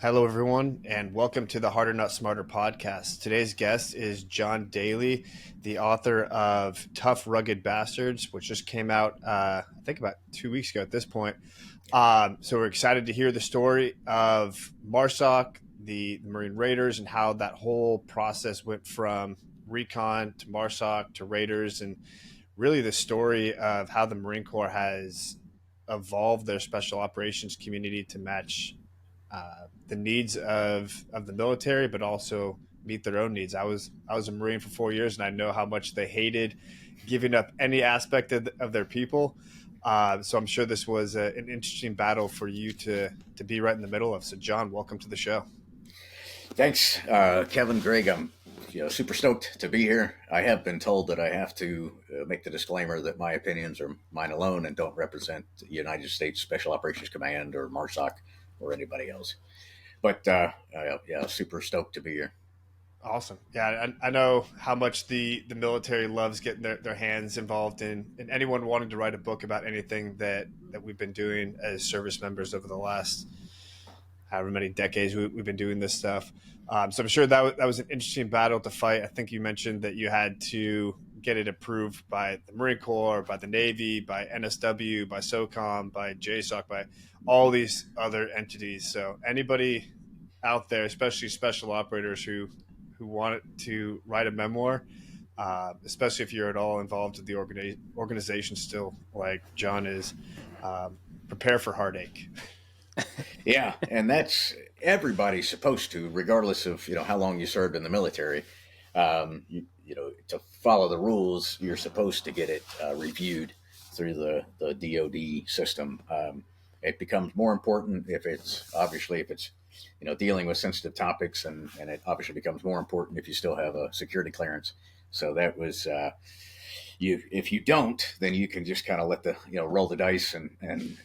Hello, everyone, and welcome to the Harder Not Smarter podcast. Today's guest is John Dailey, the author of Tough, Rugged Bastards, which just came out, I think, about 2 weeks ago at this point. So we're excited to hear the story of MARSOC, the Marine Raiders, and how that whole process went from Recon to MARSOC to Raiders, and really the story of how the Marine Corps has evolved their special operations community to match the needs of the military, but also meet their own needs. I was a Marine for 4 years, and I know how much they hated giving up any aspect of their people. So I'm sure this was an interesting battle for you to be right in the middle of. So, John, welcome to the show. Thanks, Kevin, Greg. I'm super stoked to be here. I have been told that I have to make the disclaimer that my opinions are mine alone and don't represent the United States Special Operations Command or MARSOC or anybody else. But yeah, super stoked to be here. Awesome. Yeah, I know how much the military loves getting their hands involved in anyone wanting to write a book about anything that we've been doing as service members over the last however many decades we've been doing this stuff. So I'm sure that was an interesting battle to fight. I think you mentioned that you had to get it approved by the Marine Corps, by the Navy, by NSW, by SOCOM, by JSOC, by all these other entities. So anybody out there, especially special operators who want to write a memoir, especially if you're at all involved with the organization still, like John is, prepare for heartache. Yeah, and that's everybody's supposed to, regardless of how long you served in the military. To follow the rules, you're supposed to get it reviewed through the DoD system. It becomes more important if it's dealing with sensitive topics, and it obviously becomes more important if you still have a security clearance. So that was you. If you don't, then you can just kind of let the roll the dice and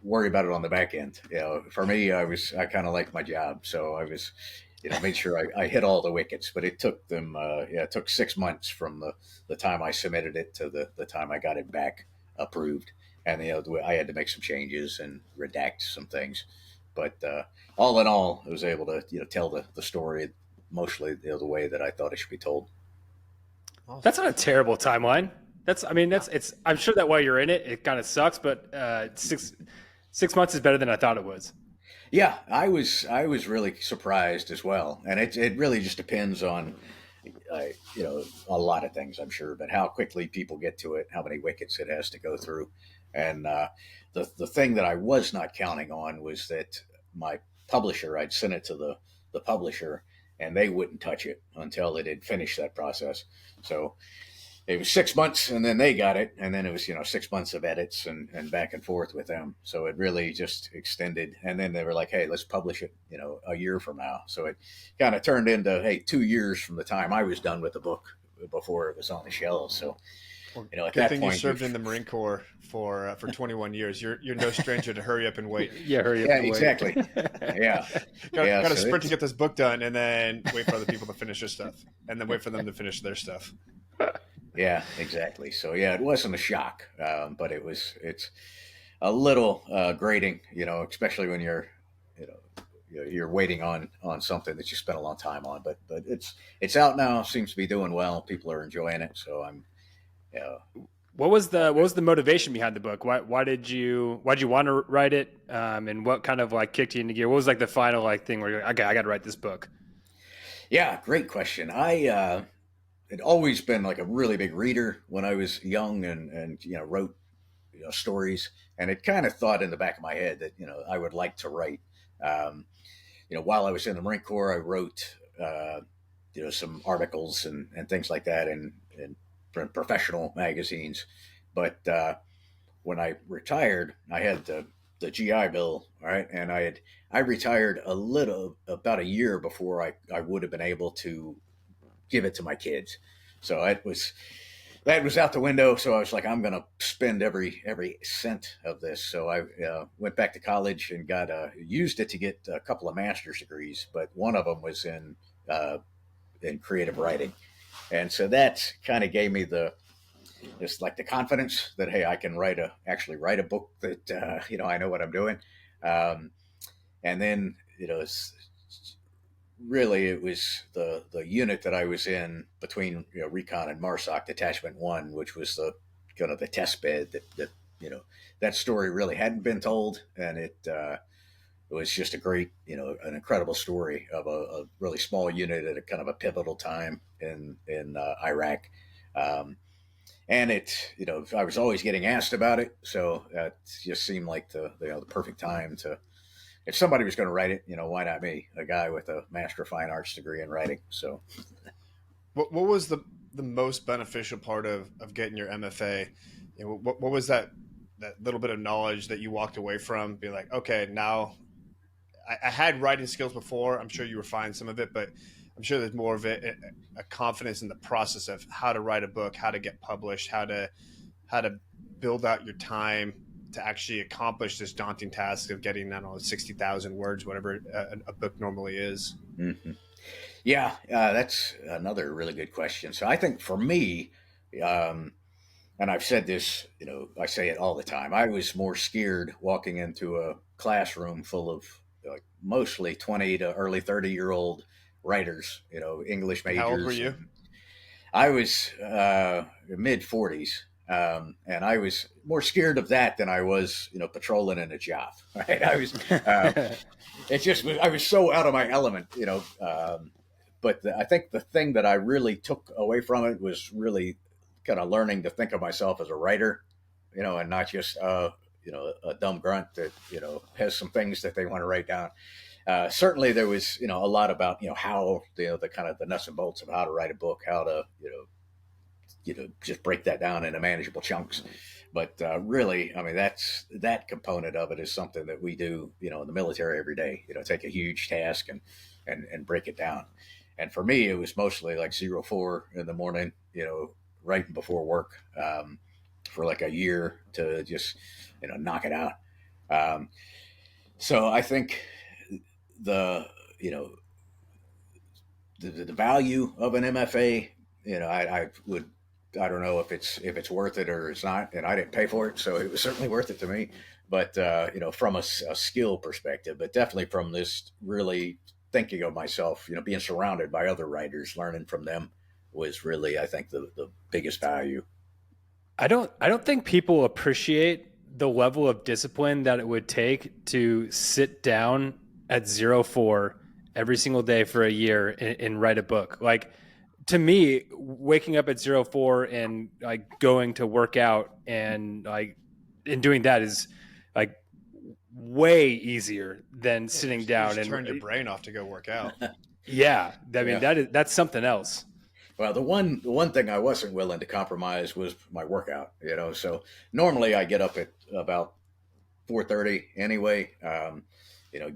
worry about it on the back end. For me, I kind of liked my job, so I was made sure I hit all the wickets. But it took them it took 6 months from the time I submitted it to the time I got it back approved, and I had to make some changes and redact some things. But all in all, I was able to tell the story mostly the way that I thought it should be told. Awesome. That's not a terrible timeline. It's. I'm sure that while you're in it, it kind of sucks, but 6 months is better than I thought it was. Yeah, I was really surprised as well, and it really just depends on a lot of things, I'm sure, but how quickly people get to it, how many wickets it has to go through, and the thing that I was not counting on was that my publisher, I'd sent it to the publisher, and they wouldn't touch it until it had finished that process. So it was 6 months, and then they got it, and then it was 6 months of edits and back and forth with them. So it really just extended, and then they were like, "Hey, let's publish it, a year from now." So it kind of turned into 2 years from the time I was done with the book before it was on the shelves. So Well, at good that thing you point, served in the Marine Corps for 21 years. You're no stranger to hurry up and wait. Yeah, hurry up. yeah, and wait. exactly, yeah, Got to So sprint to get this book done, and then wait for other people to finish their stuff, and then wait for them to finish their stuff. yeah, exactly. So yeah, it wasn't a shock, but it's a little grating, especially when you know you're waiting on something that you spent a long time on. But it's out now. Seems to be doing well. People are enjoying it. So I'm What was the motivation behind the book? Why'd you want to write it? And what kind of kicked you into gear? What was the final thing where you're like, okay, I got to write this book? Yeah, great question. I had always been like a really big reader when I was young, and wrote stories, and it kind of thought in the back of my head that I would like to write. Um, while I was in the Marine Corps, I wrote some articles and things like that in professional magazines. But when I retired, I had the GI Bill, all right, and I retired about a year before I would have been able to give it to my kids. So that was out the window. So I was like, I'm going to spend every cent of this. So I went back to college and got used it to get a couple of master's degrees, but one of them was in creative writing, and so that kind of gave me the confidence that, hey, I can actually write a book that I know what I'm doing. Um, And then, really it was the unit that I was in between, Recon and MARSOC Detachment 1, which was the kind of the test bed that that story really hadn't been told. And it was just a great, an incredible story of a really small unit at a kind of a pivotal time in Iraq. And I was always getting asked about it, so it just seemed like the perfect time to. If somebody was going to write it, why not me, a guy with a Master of Fine Arts degree in writing? So, What was the most beneficial part of getting your MFA? What was that little bit of knowledge that you walked away from? Being like, okay, now I had writing skills before. I'm sure you refined some of it, but I'm sure there's more of it, a confidence in the process of how to write a book, how to get published, how to build out your time to actually accomplish this daunting task of getting, I don't know, 60,000 words, whatever a book normally is. mm-hmm. Yeah, that's another really good question. So I think for me, and I've said this, I say it all the time. I was more scared walking into a classroom full of mostly 20 to early 30-year-old writers, English How old were majors. you? I was mid 40s. And I was more scared of that than I was, patrolling in a job. Right? I was, I was so out of my element, but I think the thing that I really took away from it was really kind of learning to think of myself as a writer, and not just, a dumb grunt that, has some things that they want to write down. Certainly there was, a lot about, how, the kind of the nuts and bolts of how to write a book, how to, just break that down into manageable chunks. But really, I mean, that component of it is something that we do, in the military every day. Take a huge task and break it down. And for me, it was mostly like 04 in the morning, right before work, for like a year to just, knock it out. So I think the you know the value of an MFA, I would, I don't know if it's worth it or it's not, and I didn't pay for it, so it was certainly worth it to me. But from a skill perspective, but definitely from this really thinking of myself, being surrounded by other writers, learning from them was really, I think, the biggest value. I don't think people appreciate the level of discipline that it would take to sit down at 04 every single day for a year and write a book. Like, to me, waking up at 04 and like going to work out and doing that is like way easier than sitting down just and turn your brain off to go work out. yeah. I mean, Yeah. that's something else. Well, the one thing I wasn't willing to compromise was my workout. So normally I get up at about 4:30 anyway. You know,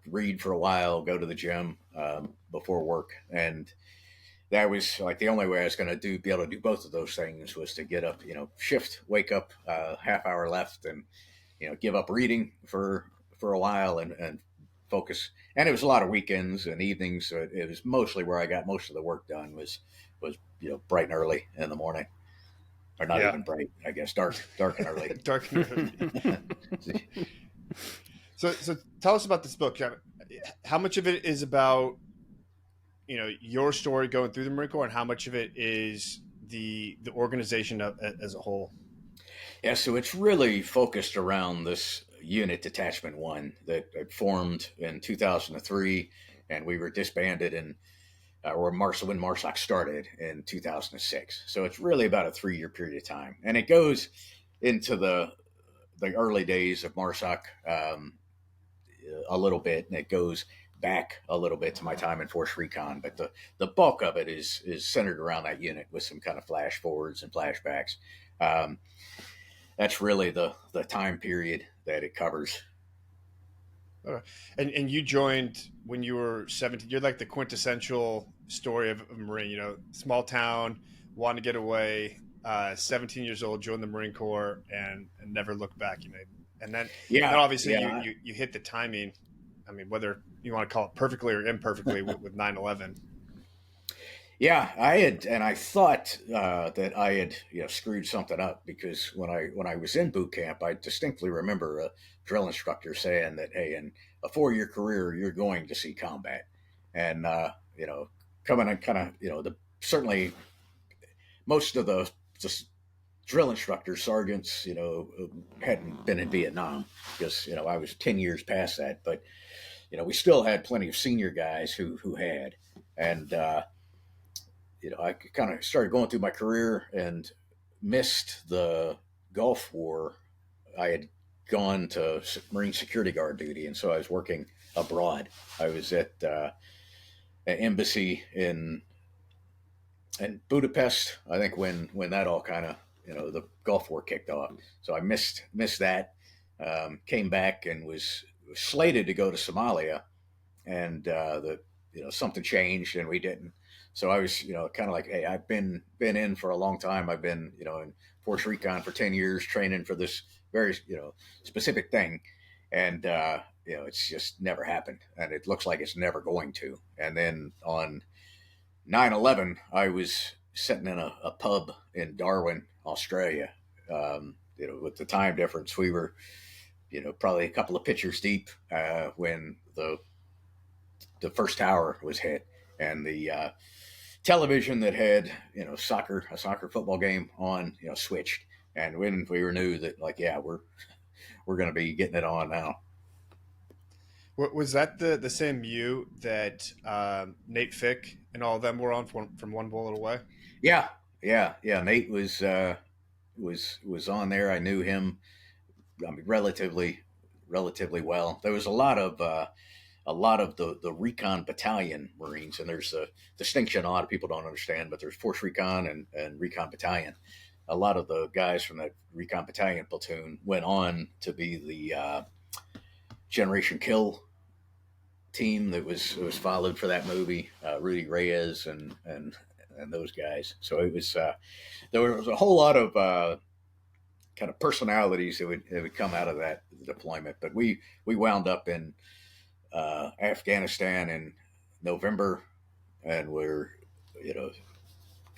read for a while, go to the gym before work, and that was like the only way I was going to be able to do both of those things was to get up, shift, wake up, half hour left, and give up reading for a while and focus. And it was a lot of weekends and evenings, so it was mostly where I got most of the work done was bright and early in the morning, or not Yeah. even bright, I guess, dark and early. Dark and early. So tell us about this book. How much of it is about your story going through the Marine Corps, and how much of it is the organization as a whole? Yeah, so it's really focused around this unit, Detachment 1, that formed in 2003, and we were disbanded when MARSOC started in 2006. So it's really about a 3-year period of time. And it goes into the early days of MARSOC a little bit, and it goes back a little bit to my time in Force Recon. But the bulk of it is centered around that unit with some kind of flash forwards and flashbacks. That's really the time period that it covers. Okay. And you joined when you were 17. You're like the quintessential story of a Marine. Small town, wanted to get away. 17 years old, joined the Marine Corps, and never looked back. And then obviously yeah. you hit the timing. I mean, whether you want to call it perfectly or imperfectly with 9/11. Yeah, I thought that I had screwed something up because when I was in boot camp, I distinctly remember a drill instructor saying that, hey, in a 4-year career, you're going to see combat, and coming and kind of the certainly most of the just drill instructors, sergeants, hadn't been in Vietnam because I was 10 years past that, but we still had plenty of senior guys who had, and I kind of started going through my career and missed the Gulf War. I had gone to Marine security guard duty, and so I was working abroad. I was at an embassy in Budapest. I think when that all kind of the Gulf War kicked off, so I missed that. Came back and was slated to go to Somalia, and the something changed and we didn't. So I was kind of like, hey, I've been in for a long time. I've been in Force Recon for 10 years, training for this very specific thing, and it's just never happened, and it looks like it's never going to. And then on 9/11, I was sitting in a pub in Darwin, Australia. With the time difference, we were probably a couple of pitchers deep when the first tower was hit, and the television that had a soccer football game on switched, and when we knew that, like, yeah, we're going to be getting it on now. Was that the same U that Nate Fick and all of them were on from One Bullet Away? Yeah. Nate was on there. I knew him, I mean, relatively well. There was a lot of the Recon Battalion Marines, and there's a distinction a lot of people don't understand, but there's Force Recon and Recon Battalion. A lot of the guys from that Recon Battalion platoon went on to be the Generation Kill team that was followed for that movie, Rudy Reyes and those guys. So it was there was a whole lot of kind of personalities that would come out of that deployment. But we wound up in Afghanistan in November, and we're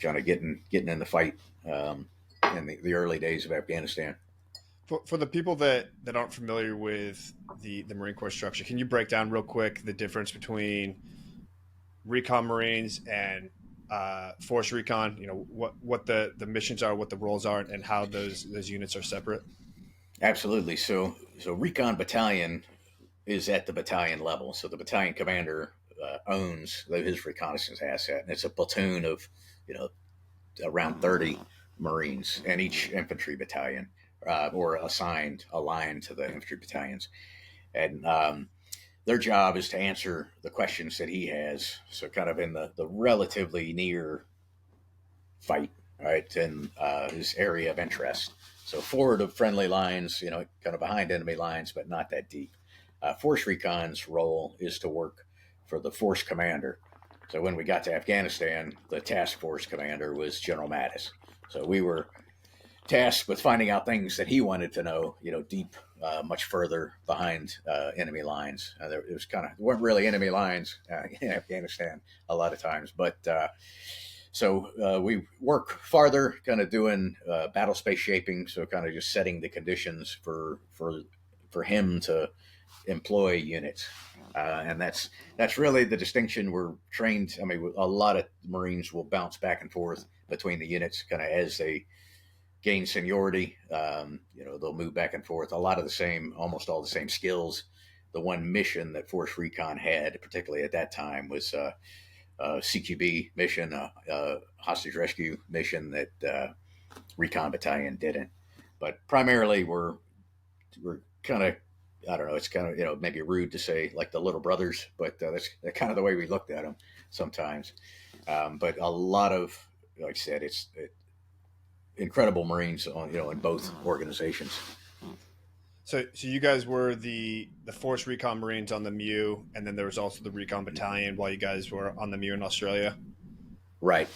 kind of getting in the fight in the early days of Afghanistan. For the people that aren't familiar with the Marine Corps structure, can you break down real quick the difference between Recon Marines and Force Recon? What the missions are, what the roles are, and how those units are separate. Absolutely. So Recon Battalion is at the battalion level. So the battalion commander owns his reconnaissance asset, and it's a platoon of around 30 Marines, and each infantry battalion or aligned to the infantry battalions, and their job is to answer the questions that he has. So kind of in the relatively near fight, right, in his area of interest. So forward of friendly lines, kind of behind enemy lines, but not that deep. Force Recon's role is to work for the force commander. So when we got to Afghanistan, the task force commander was General Mattis. So we were tasked with finding out things that he wanted to know, deep, much further behind enemy lines. There weren't really enemy lines in Afghanistan a lot of times, but so we work farther, kind of doing battle space shaping, so kind of just setting the conditions for him to employ units, and that's really the distinction. We're trained. I mean, a lot of Marines will bounce back and forth between the units, kind of as they gain seniority. They'll move back and forth. A lot of the same, almost all the same skills. The one mission that Force Recon had, particularly at that time, was CQB mission, hostage rescue mission that Recon Battalion didn't. But primarily, we're kind of, I don't know, it's kind of, maybe rude to say like the little brothers, but that's kind of the way we looked at them sometimes. But a lot of, like I said, it's incredible Marines on, in both organizations. So you guys were the Force Recon Marines on the MEU, and then there was also the Recon Battalion while you guys were on the MEU in Australia. Right.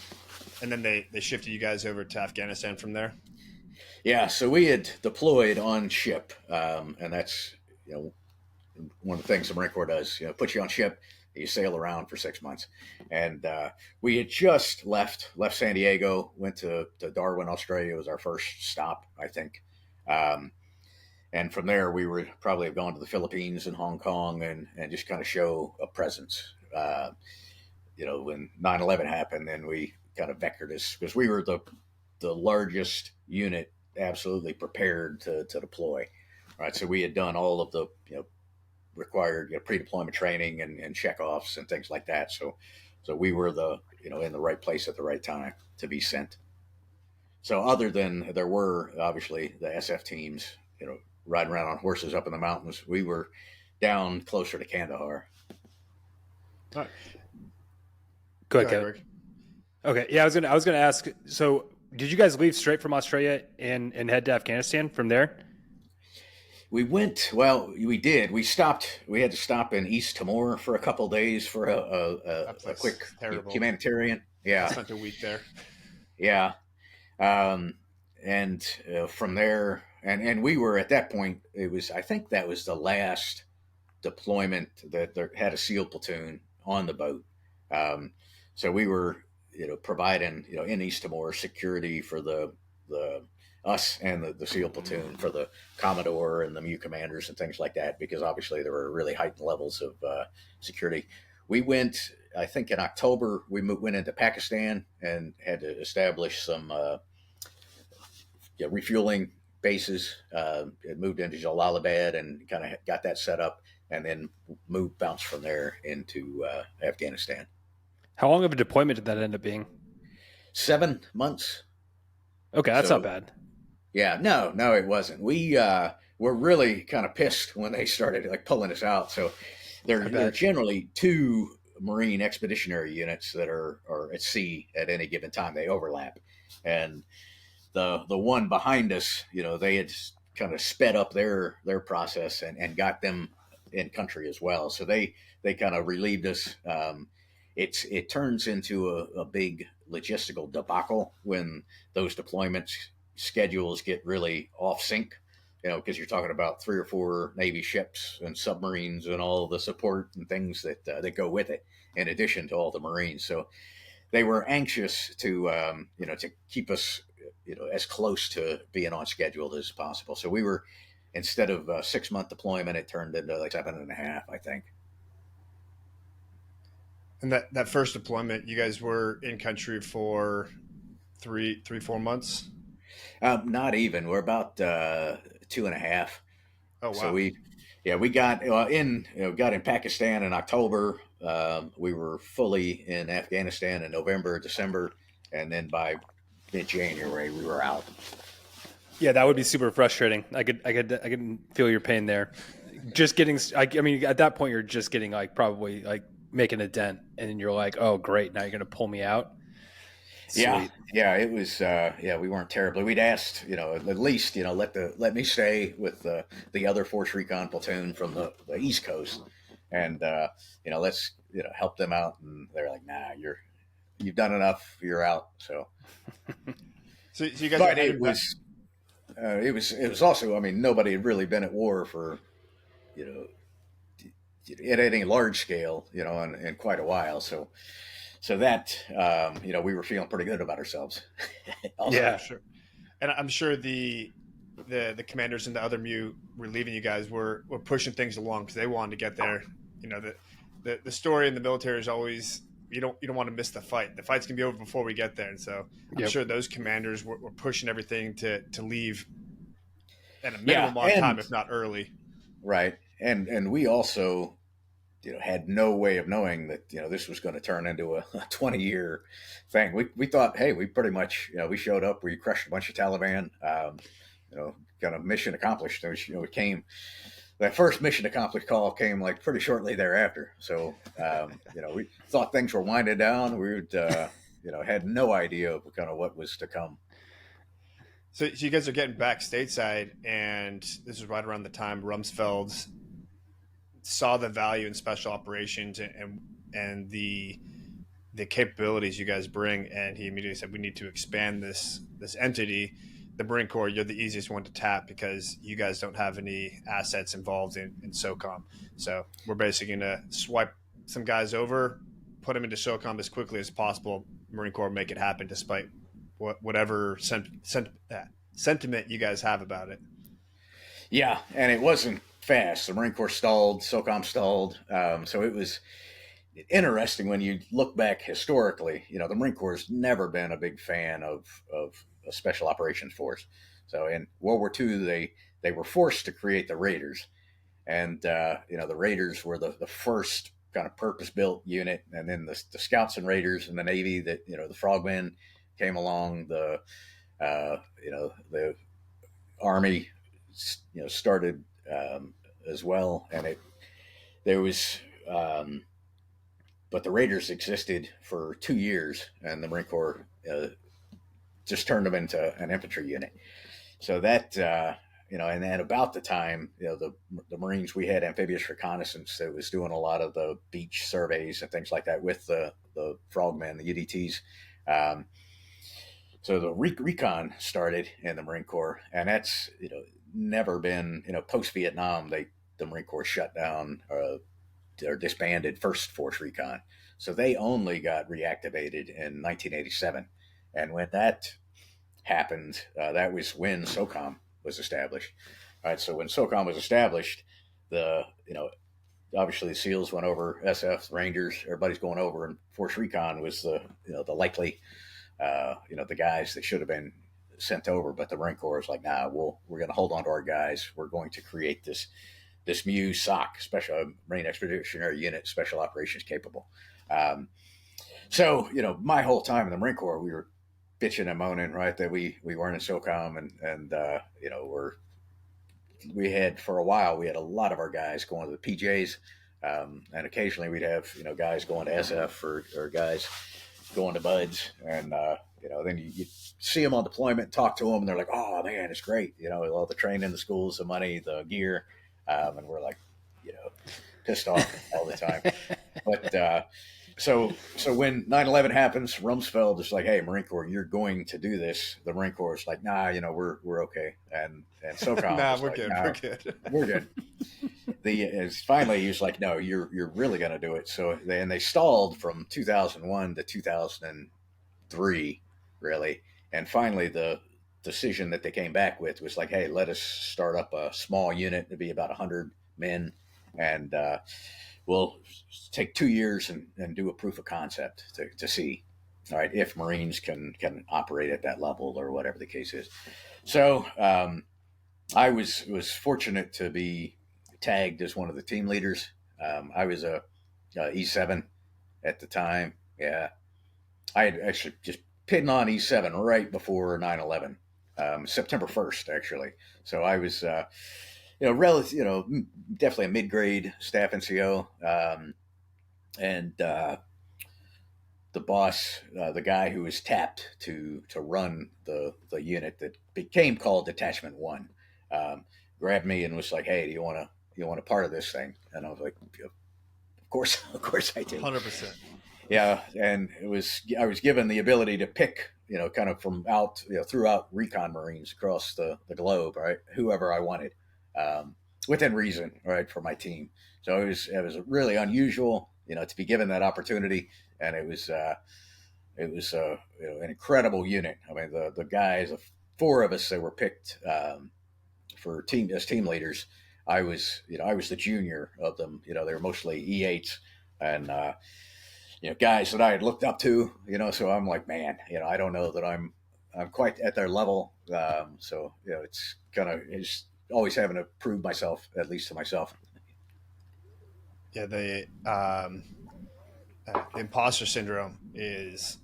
And then they shifted you guys over to Afghanistan from there. Yeah. So we had deployed on ship, and that's, one of the things the Marine Corps does, put you on ship, You sail around for 6 months, and we had just left San Diego, went to Darwin, Australia. It was our first stop, I think. And from there, we would probably have gone to the Philippines and Hong Kong and just kind of show a presence. When 9/11 happened, then we kind of vectored us because we were the largest unit absolutely prepared to deploy. Right. So we had done all of the required pre-deployment training and checkoffs and things like that. So we were in the right place at the right time to be sent. So other than there were obviously the SF teams, riding around on horses up in the mountains, we were down closer to Kandahar. All right. Go ahead, Rick. Okay. Yeah, I was gonna ask. So, did you guys leave straight from Australia and head to Afghanistan from there? We went. Well, we did. We stopped. We had to stop in East Timor for a couple of days for a quick humanitarian. Yeah, spent a week there. Yeah, and from there, and we were at that point. I think that was the last deployment that there had a SEAL platoon on the boat. So we were, providing, in East Timor security for the us and the SEAL platoon for the Commodore and the MU commanders and things like that, because obviously there were really heightened levels of security. We went, I think in October, we went into Pakistan and had to establish some refueling bases. Moved into Jalalabad and kind of got that set up, and then bounced from there into Afghanistan. How long of a deployment did that end up being? 7 months. Okay, that's not bad. Yeah, no, it wasn't. We were really kind of pissed when they started pulling us out. So there are generally 2 Marine expeditionary units that are at sea at any given time. They overlap, and the one behind us, they had kind of sped up their process and got them in country as well. So they kind of relieved us. It turns into a big logistical debacle when those deployments schedules get really off sync, because you're talking about 3 or 4 Navy ships and submarines and all the support and things that go with it, in addition to all the Marines. So they were anxious to to keep us as close to being on schedule as possible. So we were, instead of a 6-month deployment, it turned into 7.5, I think. And that first deployment, you guys were in country for 4 months? Not even. We're about 2.5. Oh wow! So we got got in Pakistan in October. We were fully in Afghanistan in November, December, and then by mid-January we were out. Yeah, that would be super frustrating. I could feel your pain there. Just getting, I mean, at that point you're just getting probably making a dent, and then you're like, oh great, now you're gonna pull me out. Sweet. Yeah, it was. We weren't terribly. We'd asked, at least, let me stay with the other Force Recon platoon from the East Coast, and let's help them out. And they're like, nah, you've done enough. You're out. So you guys. But it was also. I mean, nobody had really been at war for, at any large scale, in quite a while. So that, we were feeling pretty good about ourselves. Yeah, sure. And I'm sure the commanders and the other MU relieving you guys were pushing things along because they wanted to get there. The story in the military is always you don't want to miss the fight. The fight's gonna be over before we get there, and so I'm sure those commanders were pushing everything to leave at a minimum on time, if not early. Right, and we also had no way of knowing that this was going to turn into a 20-year thing. We thought, hey, we pretty much we showed up, we crushed a bunch of Taliban, kind of mission accomplished. It came, that first mission accomplished call came pretty shortly thereafter. So we thought things were winding down. We would had no idea of kind of what was to come. So you guys are getting back stateside, and this is right around the time Rumsfeld saw the value in special operations and the capabilities you guys bring, and he immediately said, we need to expand this entity. The Marine Corps, you're the easiest one to tap because you guys don't have any assets involved in SOCOM. So we're basically going to swipe some guys over, put them into SOCOM as quickly as possible. Marine Corps make it happen, despite whatever sentiment you guys have about it. Yeah, and it wasn't fast. The Marine Corps stalled, SOCOM stalled. So it was interesting when you look back historically. The Marine Corps has never been a big fan of a special operations force. So in World War II, they were forced to create the Raiders, and the Raiders were the first kind of purpose-built unit, and then the Scouts and Raiders in the Navy, that the Frogmen came along. The Army started as well, and there was but the Raiders existed for 2 years, and the Marine Corps just turned them into an infantry unit. So that and then about the time the Marines, we had amphibious reconnaissance that was doing a lot of the beach surveys and things like that with the Frogmen, the UDTs. So the Recon started in the Marine Corps, and that's never been post Vietnam. The Marine Corps shut down or disbanded First Force Recon, so they only got reactivated in 1987, and when that happened, that was when SOCOM was established. All right, so when SOCOM was established, obviously the SEALs went over, SF, Rangers, everybody's going over, and Force Recon was the likely the guys that should have been sent over, but the Marine Corps was like, nah, we're going to hold on to our guys. We're going to create this MARSOC, Special Marine Expeditionary Unit, Special Operations Capable. So my whole time in the Marine Corps, we were bitching and moaning, right, that we weren't in SOCOM, and we had, for a while, we had a lot of our guys going to the PJs, and occasionally we'd have guys going to SF or guys going to Buds, and then you see them on deployment, talk to them, and they're like, oh man, it's great, all the training, the schools, the money, the gear, and we're like pissed off all the time. But so when 9/11 happens, Rumsfeld is like, hey, Marine Corps, you're going to do this. The Marine Corps is like, nah, we're okay, and SOCOM Nah, we're good. We're good. Finally he was like, no, you're really going to do it. So they stalled from 2001 to 2003, really, and finally the decision that they came back with was like, hey, let us start up a small unit to be about 100 men, and we'll take 2 years and do a proof of concept to see, all right, if Marines can operate at that level or whatever the case is. So I was fortunate to be tagged as one of the team leaders. I was a E7 at the time. Yeah, I had actually just pinned on E7 right before 9/11, September 1st, actually. So I was, definitely a mid-grade staff NCO, and the boss, the guy who was tapped to run the unit that became called Detachment 1, grabbed me and was like, hey, do you want a part of this thing? And I was like, of course I do. 100%. Yeah, and I was given the ability to pick, kind of from out, throughout Recon Marines across the globe, right, whoever I wanted, within reason, right, for my team. So it was really unusual, to be given that opportunity, and it was an incredible unit. I mean, the guys, the 4 of us that were picked as team leaders, I was the junior of them. They were mostly E8s, and guys that I had looked up to. So I'm like, man, I don't know that I'm quite at their level. So it's always having to prove myself, at least to myself. Yeah, the imposter syndrome is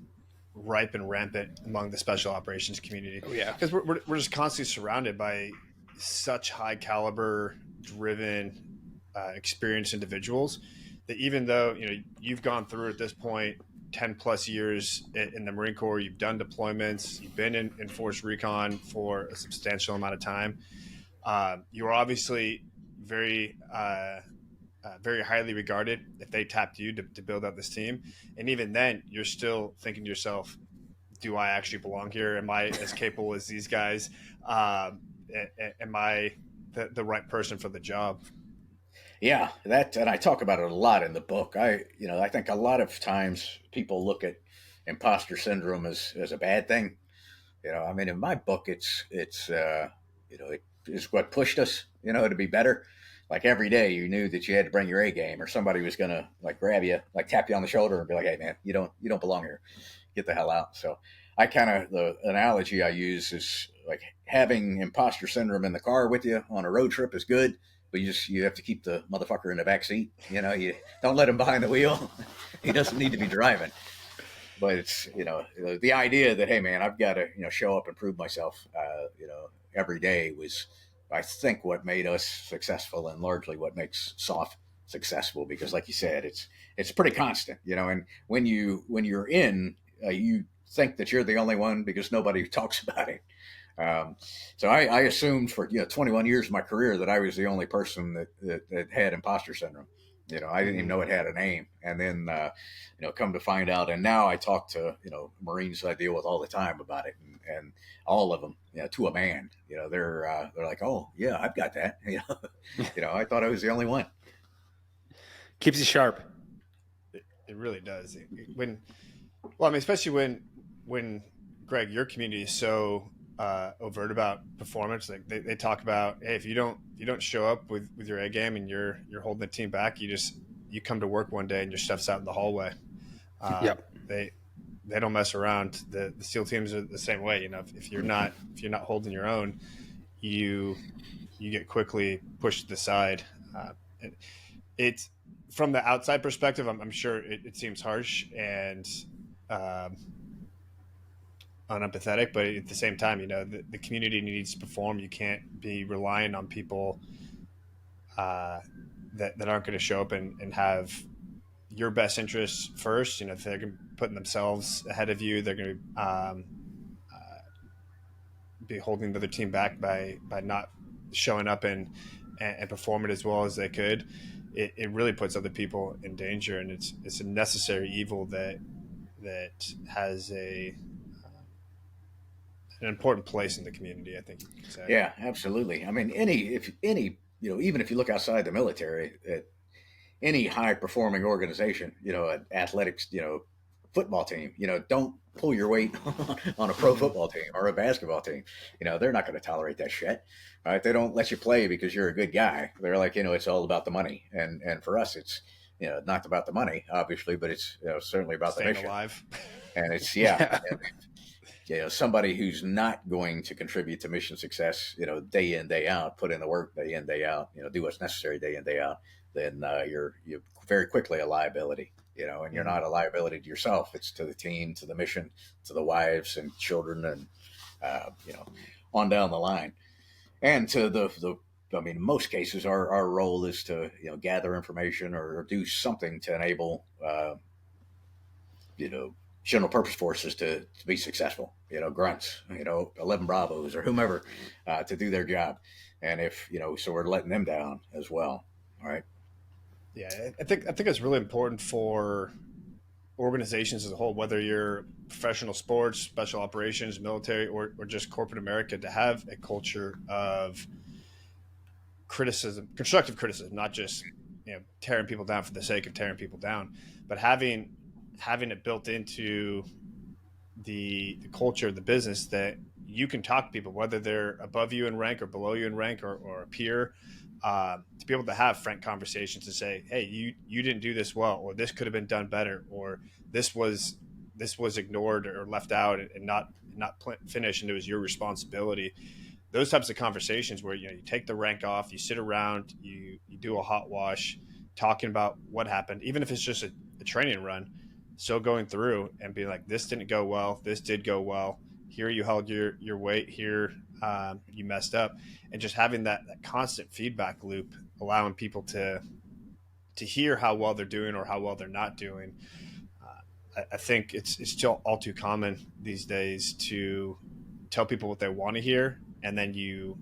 ripe and rampant among the special operations community. Oh yeah, because we're just constantly surrounded by such high caliber, driven, experienced individuals that even though you've gone through at this point 10 plus years in the Marine Corps, you've done deployments, you've been in Force Recon for a substantial amount of time. You're obviously very very highly regarded if they tapped you to build up this team. And even then, you're still thinking to yourself, do I actually belong here? Am I as capable as these guys? Am I the right person for the job? Yeah, that, and I talk about it a lot in the book. I think a lot of times people look at imposter syndrome as a bad thing. I mean, in my book, it is what pushed us, to be better. Like every day, you knew that you had to bring your A game, or somebody was gonna like grab you, like tap you on the shoulder, and be like, "Hey, man, you don't belong here. Get the hell out." So, the analogy I use is like having imposter syndrome in the car with you on a road trip is good, but you have to keep the motherfucker in the back seat. You don't let him behind the wheel. He doesn't need to be driving. But it's the idea that, hey man, I've got to show up and prove myself every day was, I think, what made us successful, and largely what makes SOF successful, because like you said, it's pretty constant, and when you're in, you think that you're the only one because nobody talks about it. um, so I assumed for 21 years of my career that I was the only person that had imposter syndrome. I didn't even know it had a name. And then, come to find out, and now I talk to, Marines I deal with all the time about it, and all of them, to a man, they're like, oh yeah, I've got that. I thought I was the only one. Keeps you sharp. It really does. Well, I mean, especially when Greg, your community is so overt about performance. Like they talk about, hey, if you don't show up with your A game and you're holding the team back, you come to work one day and your stuff's out in the hallway. Yep. They don't mess around. The SEAL teams are the same way. If you're not holding your own, you get quickly pushed to the side. It's from the outside perspective. I'm sure it seems harsh and um, unempathetic, but at the same time, the community needs to perform. You can't be relying on people that aren't going to show up and have your best interests first. If they're putting themselves ahead of you, they're going to be holding the other team back by not showing up and performing as well as they could. It really puts other people in danger, and it's a necessary evil that has an important place in the community, I think you could say. Yeah, absolutely. I mean, even if you look outside the military, at any high performing organization, an athletics, football team, don't pull your weight on a pro football team or a basketball team. They're not going to tolerate that shit. Right? They don't let you play because you're a good guy. They're like, it's all about the money. And for us, it's, not about the money, obviously, but it's certainly about Staying the mission. alive. And it's, yeah. Somebody who's not going to contribute to mission success, day in, day out, put in the work day in, day out, do what's necessary day in, day out, then you're very quickly a liability, and you're not a liability to yourself. It's to the team, to the mission, to the wives and children, and on down the line, and to the. I mean, in most cases, our role is to gather information or do something to enable general purpose forces to be successul, grunts, 11 Bravos or whomever, to do their job. And if, so we're letting them down as well. All right. Yeah, I think it's really important for organizations as a whole, whether you're professional sports, special operations, military, or just corporate America, to have a culture of criticism, constructive criticism, not just tearing people down for the sake of tearing people down, but having it built into the culture of the business that you can talk to people, whether they're above you in rank or below you in rank or a peer, to be able to have frank conversations and say, hey, you didn't do this well, or this could have been done better, or this was ignored or left out and not finished, and it was your responsibility. Those types of conversations where you take the rank off, you sit around, you do a hot wash, talking about what happened, even if it's just a training run, still going through and being like, this didn't go well, this did go well, here you held your weight, here you messed up, and just having that constant feedback loop, allowing people to hear how well they're doing or how well they're not doing. I think it's still all too common these days to tell people what they want to hear, and then you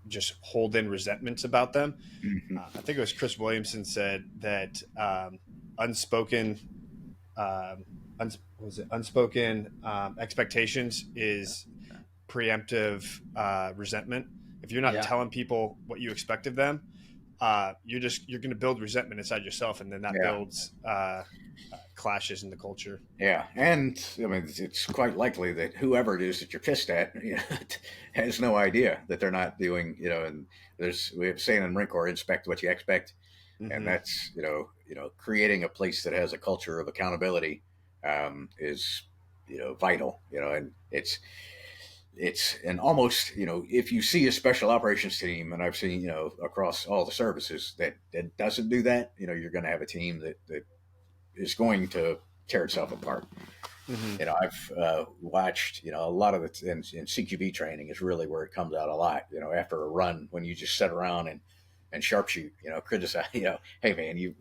just hold in resentments about them. Mm-hmm. I think it was Chris Williamson said that unspoken expectations is preemptive resentment. If you're not telling people what you expect of them, you're going to build resentment inside yourself, and then that Yeah. builds clashes in the culture. Yeah, and I mean, it's quite likely that whoever it is that you're pissed at, has no idea that they're not doing, And we have a saying in Marine Corps: "Inspect what you expect," and Mm-hmm. that's creating a place that has a culture of accountability is vital, and it's and almost if you see a special operations team, and I've seen across all the services that doesn't do that, you're going to have a team that is going to tear itself apart. Mm-hmm. I've watched, a lot of it in CQB training is really where it comes out a lot. After a run, when you just sit around and sharpshoot, criticize, hey man,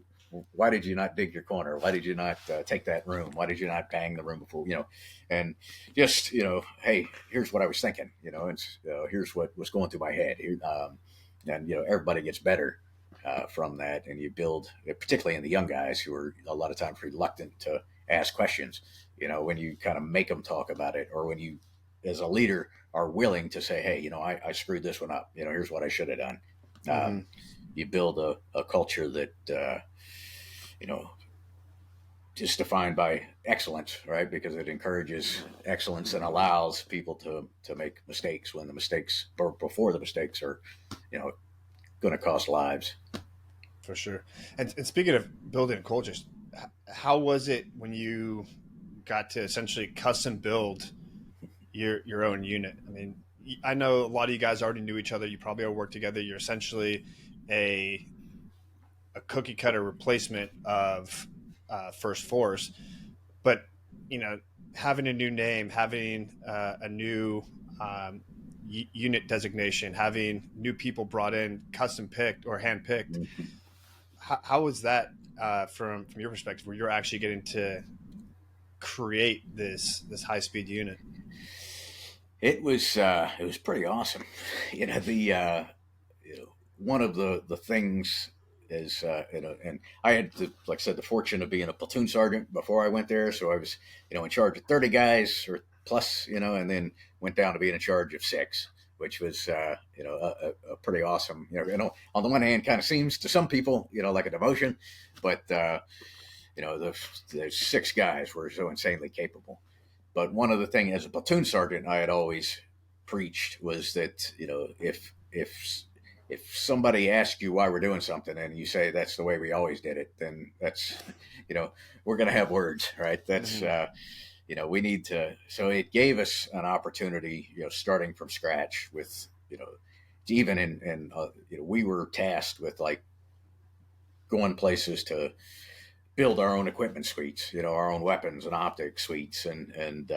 why did you not dig your corner? Why did you not take that room? Why did you not bang the room before? And just hey, here's what I was thinking. And here's what was going through my head. And everybody gets better from that, and you build, particularly in the young guys who are a lot of times reluctant to ask questions. When you kind of make them talk about it, or when you, as a leader, are willing to say, hey, I screwed this one up. Here's what I should have done. Mm-hmm. You build a culture that, is defined by excellence, right? Because it encourages excellence and allows people to make mistakes when the mistakes, or before the mistakes are, going to cost lives. For sure. And speaking of building cultures, how was it when you got to essentially custom build your own unit? I mean, I know a lot of you guys already knew each other. You probably all worked together. You're essentially a cookie cutter replacement of First Force, but having a new name, having a new unit designation, having new people brought in, custom picked or hand picked. How was that from your perspective, where you're actually getting to create this high speed unit? It was pretty awesome. The one of the things is and I had like I said, the fortune of being a platoon sergeant before I went there, so I was in charge of 30 guys or plus, and then went down to being in charge of 6, which was a pretty awesome. On the one hand, kind of seems to some people like a demotion, but the 6 guys were so insanely capable. But one of the things as a platoon sergeant I had always preached was that if somebody asks you why we're doing something and you say that's the way we always did it, then that's we're going to have words, right? That's we need to. So it gave us an opportunity, starting from scratch with even in we were tasked with like going places to build our own equipment suites, our own weapons and optics suites, and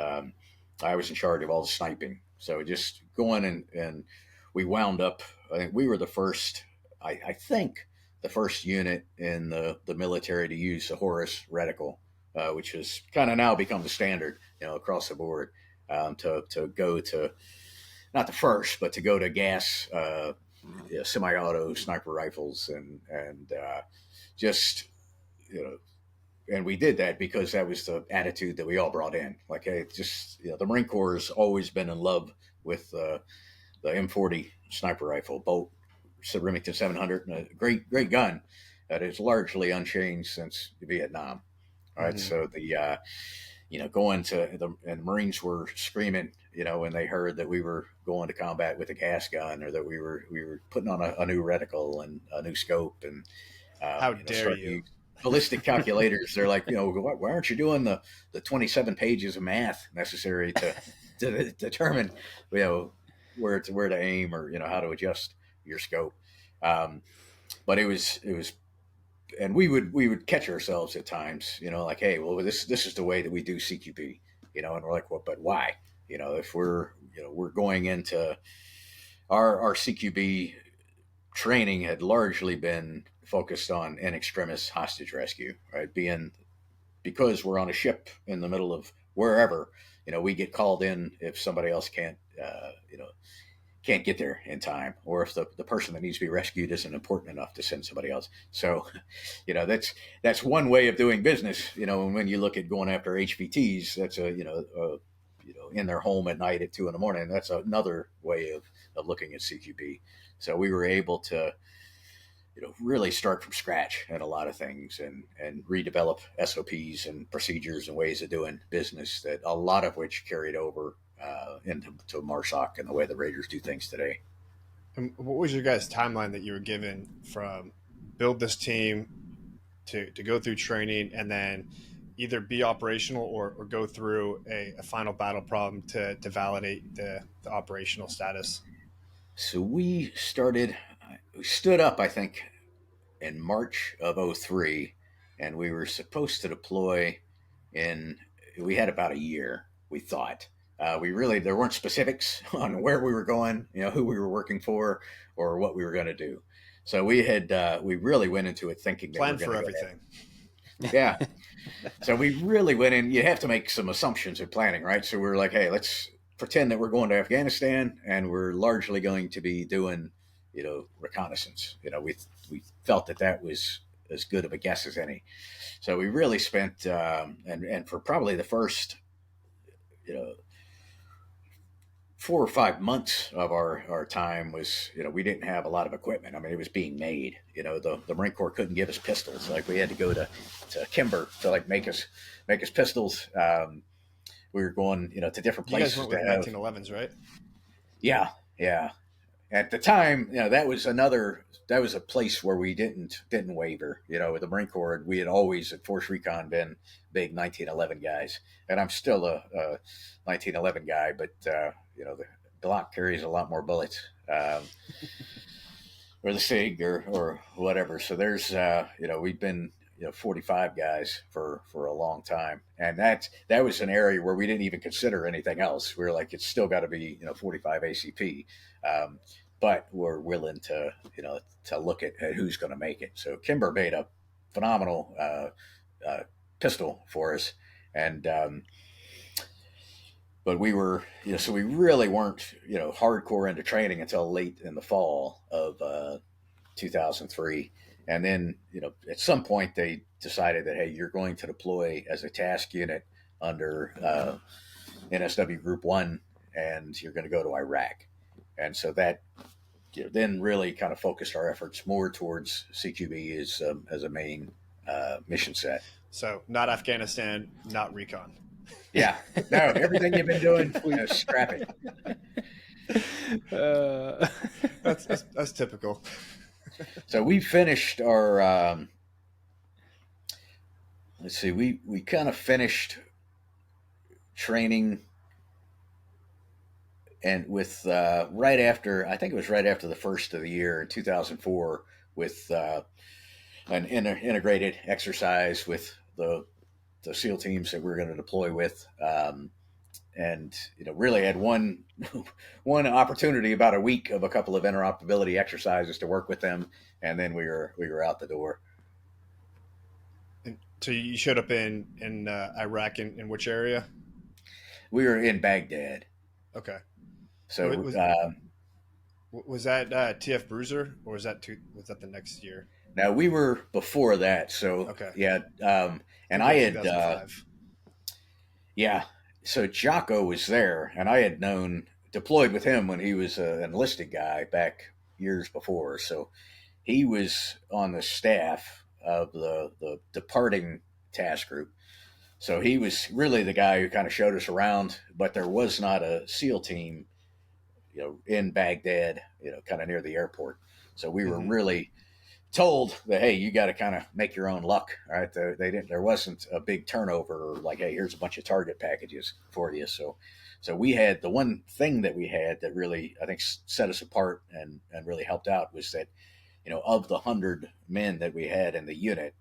I was in charge of all the sniping. So just going and we wound up. I think we were the first. I think the first unit in the military to use the Horus reticle, which has kind of now become the standard, across the board. To go to not the first, but to go to gas semi-auto sniper rifles and just and we did that because that was the attitude that we all brought in. Like, hey, just the Marine Corps has always been in love with the M40 sniper rifle, Bolt Remington 700, a great gun that is largely unchanged since Vietnam. All right, so the going to and the Marines were screaming, when they heard that we were going to combat with a gas gun, or that we were putting on a new reticle and a new scope, and How dare you? ballistic calculators. They're like, why aren't you doing the 27 pages of math necessary to determine, where to aim, or how to adjust your scope. But it was, and we would catch ourselves at times, like, hey, well, this is the way that we do CQB, and we're like, well, but why? If we're going into our CQB training had largely been focused on in extremis hostage rescue, right? Because we're on a ship in the middle of wherever, we get called in if somebody else can't get there in time, or if the person that needs to be rescued isn't important enough to send somebody else. So, that's one way of doing business. When you look at going after HVTs, that's in their home at night at 2 a.m. That's another way of looking at CQB. So we were able to really start from scratch at a lot of things and redevelop SOPs and procedures and ways of doing business, that a lot of which carried over into MARSOC and the way the Raiders do things today. And what was your guys' timeline that you were given from build this team to go through training and then either be operational or go through a final battle problem to validate the operational status? So we stood up, I think, in March of '03, and we were supposed to deploy we had about a year, we thought. There weren't specifics on where we were going, who we were working for, or what we were going to do. So we really went into it thinking that Plan for everything. Yeah. So we really went in. You have to make some assumptions in planning, right? So we were like, hey, let's pretend that we're going to Afghanistan and we're largely going to be doing, reconnaissance. We felt that was as good of a guess as any. So we really spent, and for probably the first, 4 or 5 months of our time was, we didn't have a lot of equipment. I mean, it was being made. The Marine Corps couldn't give us pistols. Like, we had to go to Kimber to make us pistols. We were going, to different places. You guys went with 1911s, right? Yeah, yeah. At the time, that was a place where we didn't waver. With the Marine Corps, we had always at Force Recon been big 1911 guys, and I'm still a 1911 guy, but the Glock carries a lot more bullets, or the SIG or whatever. So there's we've been 45 guys for a long time, and that was an area where we didn't even consider anything else. We were like, it's still got to be 45 ACP, but we're willing to look at who's going to make it. So Kimber made a phenomenal pistol for us, and but we were so we really weren't hardcore into training until late in the fall of 2003. And then, at some point they decided that, hey, you're going to deploy as a task unit under NSW Group 1, and you're going to go to Iraq. And so that then really kind of focused our efforts more towards CQB as a main mission set. So not Afghanistan, not Recon. Yeah. No, everything you've been doing, scrap it. That's typical. So we finished our, we kind of finished training, and with right after, I think it was right after the first of the year in 2004, with an integrated exercise with the SEAL teams that we were going to deploy with. And really had one opportunity about a week of a couple of interoperability exercises to work with them, and then we were out the door. And so you showed up in Iraq in which area? We were in Baghdad. Okay. So was that TF Bruiser, or was that the next year? Now we were before that. So okay. Yeah, and I had yeah. So Jocko was there, and I had deployed with him when he was an enlisted guy back years before. So he was on the staff of the departing task group. So he was really the guy who kind of showed us around, but there was not a SEAL team, in Baghdad, kind of near the airport. So we were really told that, hey, you got to kind of make your own luck. All right. There wasn't a big turnover, or like, hey, here's a bunch of target packages for you. So we had the one thing that we had that really, I think, set us apart and really helped out was that, of the 100 men that we had in the unit,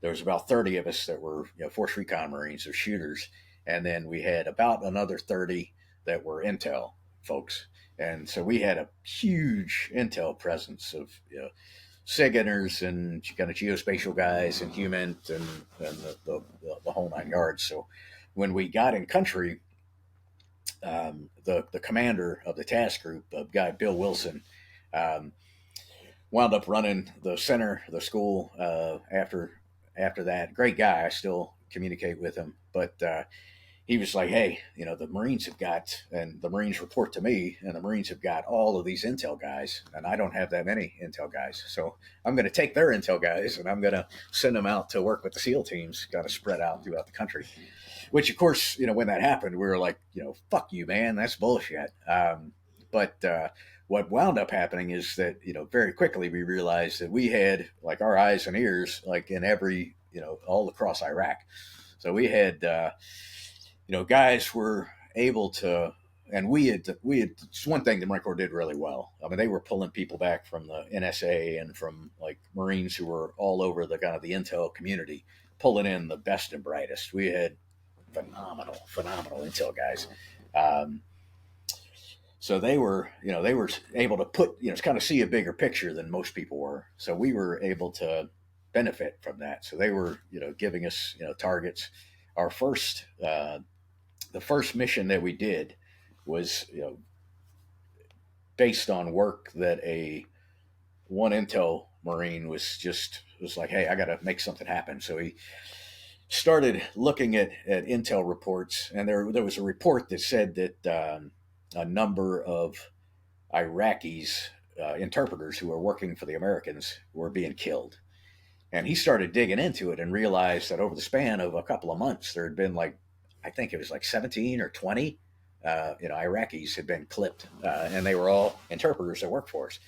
there was about 30 of us that were, Force Recon Marines or shooters. And then we had about another 30 that were intel folks. And so we had a huge intel presence of, SIGINTers and kind of geospatial guys and human and the whole 9 yards. So when we got in country, the commander of the task group, a guy, Bill Wilson, wound up running the center of the school after that. Great guy. I still communicate with him. But he was like, hey, the Marines have got, and the Marines report to me, and the Marines have got all of these intel guys, and I don't have that many intel guys. So I'm going to take their intel guys and I'm going to send them out to work with the SEAL teams, got to spread out throughout the country. Which, of course, when that happened, we were like, fuck you, man, that's bullshit. But what wound up happening is that, very quickly we realized that we had like our eyes and ears, like in every, all across Iraq. So we had, guys were able to, and we had, it's one thing the Marine Corps did really well. I mean, they were pulling people back from the NSA and from like Marines who were all over the kind of the intel community, pulling in the best and brightest. We had phenomenal intel guys. So they were able to put, kind of see a bigger picture than most people were. So we were able to benefit from that. So they were, giving us, targets. Our first, the first mission that we did was, based on work that one intel Marine was like, hey, I got to make something happen. So he started looking at intel reports, and there was a report that said that a number of Iraqis, interpreters who were working for the Americans, were being killed. And he started digging into it and realized that over the span of a couple of months, there had been like, I think it was like 17 or 20, Iraqis had been clipped, and they were all interpreters that worked for us.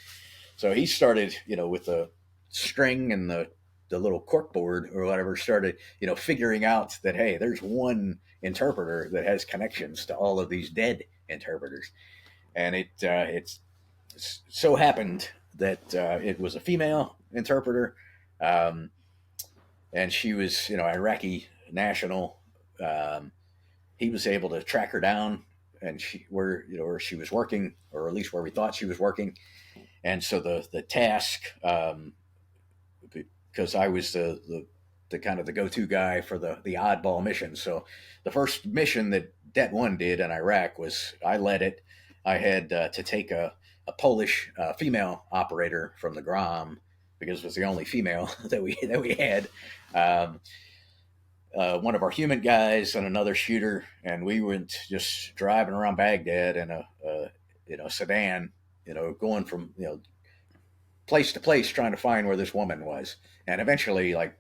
So he started, with the string and the little cork board or whatever, started, figuring out that, hey, there's one interpreter that has connections to all of these dead interpreters. And it so happened that it was a female interpreter, and she was, Iraqi national. He was able to track her down, and where she was working, or at least where we thought she was working. And so the task, because I was the kind of the go-to guy for the oddball mission. So the first mission that Det 1 did in Iraq was, I led it. I had to take a Polish female operator from the Grom, because it was the only female that we had. One of our human guys and another shooter, and we went just driving around Baghdad in a sedan, going from place to place trying to find where this woman was. And eventually, like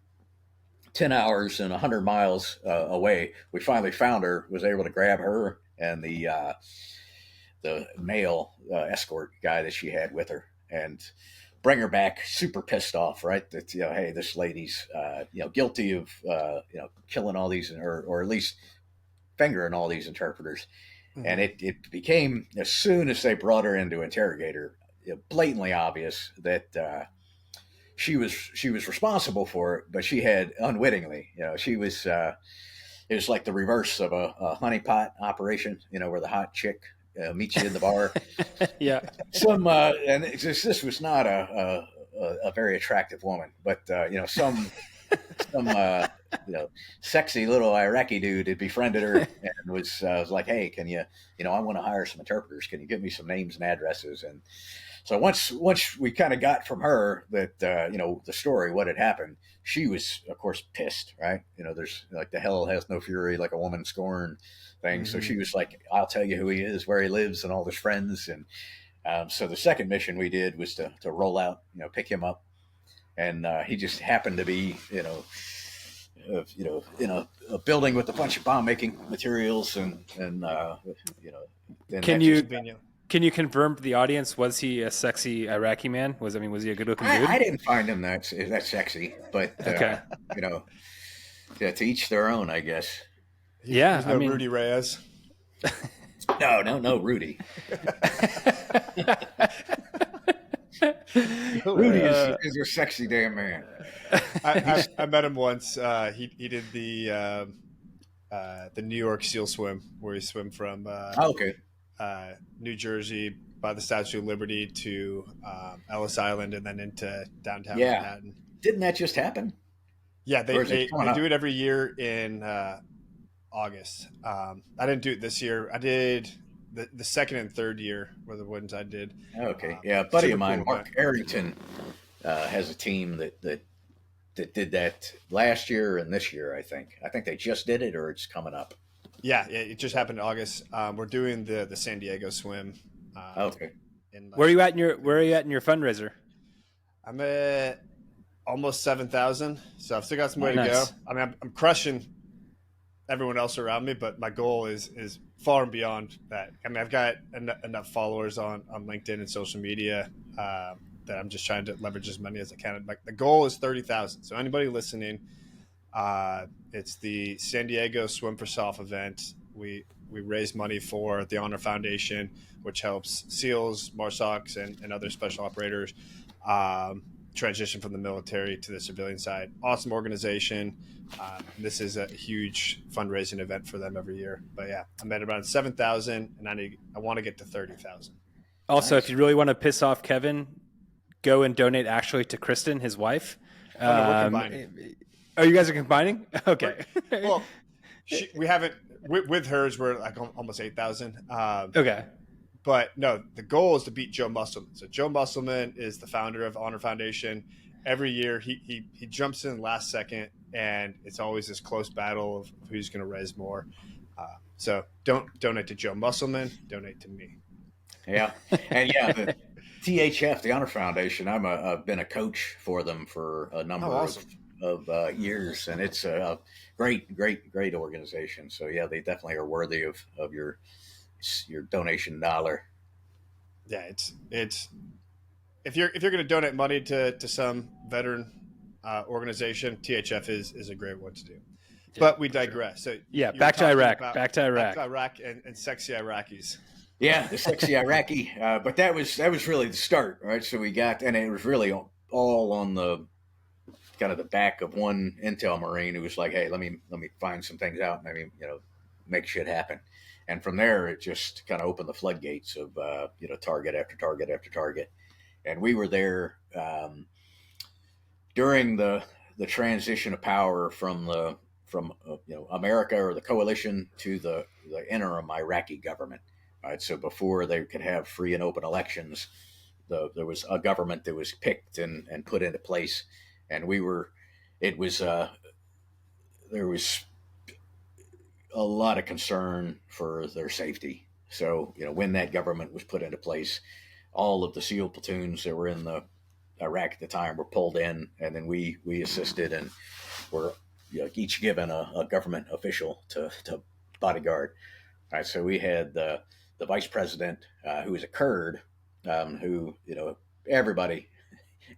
10 hours and 100 miles away, we finally found her, was able to grab her and the male escort guy that she had with her, and bring her back, super pissed off, right? That, hey, this lady's, guilty of, killing all these, or at least fingering all these interpreters. Mm-hmm. And it became, as soon as they brought her in to interrogate her, blatantly obvious that she was responsible for it, but she had unwittingly, she was, it was like the reverse of a honeypot operation, where the hot chick meet you in the bar. Yeah. And this was not a very attractive woman, but some sexy little Iraqi dude had befriended her and was like, hey, can you, I want to hire some interpreters. Can you give me some names and addresses? And so once we kind of got from her that, the story, what had happened, she was, of course, pissed, right? There's like the hell has no fury, like a woman scorned thing. Mm-hmm. So she was like, I'll tell you who he is, where he lives, and all his friends. And so the second mission we did was to roll out, pick him up. And he just happened to be, in a building with a bunch of bomb making materials, and Can you confirm to the audience, was he a sexy Iraqi man? Was he a good looking dude? I didn't find him that sexy, but okay. To each their own, I guess. He's no Rudy Reyes. No, Rudy. Rudy is a sexy damn man. I met him once. He did the New York SEAL swim, where he swam from New Jersey by the Statue of Liberty to Ellis Island, and then into downtown Manhattan. Didn't that just happen? Yeah, they do it every year in August. I didn't do it this year. I did the second and third year were the ones I did. Okay, a buddy of mine, Mark Arrington, has a team that did that last year and this year. I think they just did it, or it's coming up. Yeah, it just happened in August. We're doing the San Diego swim. Okay. In Where are like you at in your fundraiser? I'm at almost 7,000, so I've still got some way to Nice. go. Nice. I mean, I'm crushing everyone else around me, but my goal is far and beyond that. I mean, I've got enough followers on LinkedIn and social media that I'm just trying to leverage as many as I can. Like the goal is 30,000. So anybody listening, it's the San Diego Swim for Self event. We raise money for the Honor Foundation, which helps SEALs, MARSOCs, and other special operators transition from the military to the civilian side. Awesome organization. This is a huge fundraising event for them every year. But yeah, I'm at around 7,000, and I want to get to 30,000. Also, if Nice. you really want to piss off Kevin, go and donate actually to Kristen, his wife. Oh no, we're combining. Oh, you guys are combining? Okay. Well, we haven't with hers. We're like almost 8,000. Okay. But no, the goal is to beat Joe Musselman. So Joe Musselman is the founder of Honor Foundation. Every year he jumps in last second, and it's always this close battle of who's going to raise more. So don't donate to Joe Musselman. Donate to me. Yeah, and yeah, the THF, the Honor Foundation. I've been a coach for them for a number awesome. of years, and it's a great organization. So yeah, they definitely are worthy of your donation dollar. Yeah, it's if you're going to donate money to some veteran organization, THF is a great one to do. But we digress. So yeah, you back were to talking Iraq. about- Back to Iraq. and sexy Iraqis. Yeah, the sexy Iraqi. But that was really the start, right? So we got, and it was really all on the kind of the back of one intel Marine who was like, "Hey, let me find some things out, maybe make shit happen." And from there, it just kind of opened the floodgates of target after target after target. And we were there during the transition of power from America or the coalition to the interim Iraqi government. Right, so before they could have free and open elections, there was a government that was picked and put into place, and there was a lot of concern for their safety. So when that government was put into place, all of the SEAL platoons that were in the Iraq at the time were pulled in, and then we assisted and were each given a government official to bodyguard. All right, so we had the vice president, who was a Kurd, who everybody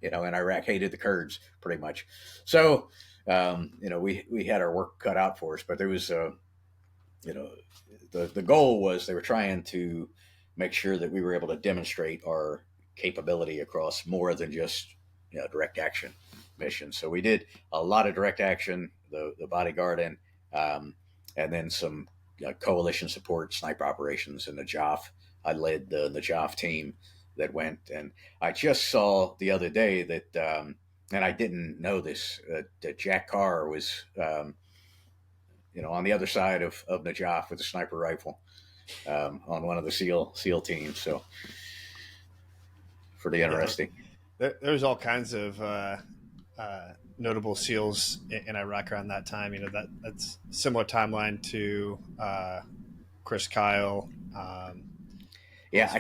in Iraq hated the Kurds pretty much. So we had our work cut out for us, but there was the goal was they were trying to make sure that we were able to demonstrate our capability across more than just direct action missions. So we did a lot of direct action, the bodyguarding, and then some coalition support, sniper operations in Najaf. I led the Najaf team that went, and I just saw the other day that, and I didn't know this, that Jack Carr was, on the other side of Najaf with a sniper rifle on one of the SEAL teams. So pretty interesting. There's all kinds of notable SEALs in Iraq around that time. That's similar timeline to Chris Kyle. Yeah, I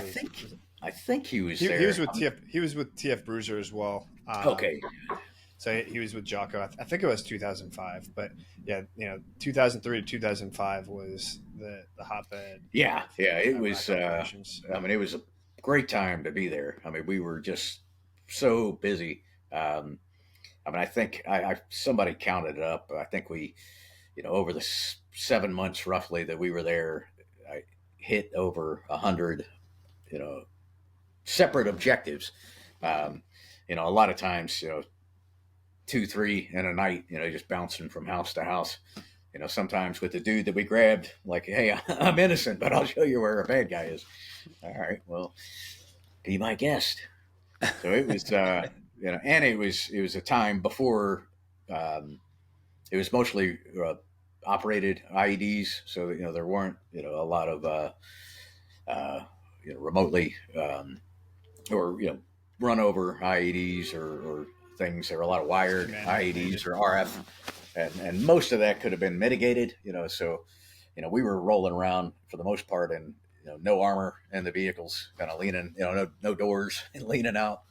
think he was there. He was with TF. He was with TF Bruiser as well. Okay. So he was with Jocko. I think it was 2005, but yeah, 2003 to 2005 was the hotbed. Yeah, it was. I mean, it was a great time to be there. I mean, we were just so busy. I mean, I think somebody counted it up. I think we, over the 7 months roughly that we were there, I hit over 100, separate objectives. A lot of times, 2, 3 in a night, just bouncing from house to house. Sometimes with the dude that we grabbed, like, hey, I'm innocent, but I'll show you where a bad guy is. All right, well, be my guest. So it was, and it was a time before, it was mostly operated IEDs. So, there weren't, a lot of, remotely, or, run over IEDs or things. There were a lot of wired IEDs or RF, and most of that could have been mitigated. So, we were rolling around for the most part in no armor in the vehicles, kind of leaning, no doors and leaning out,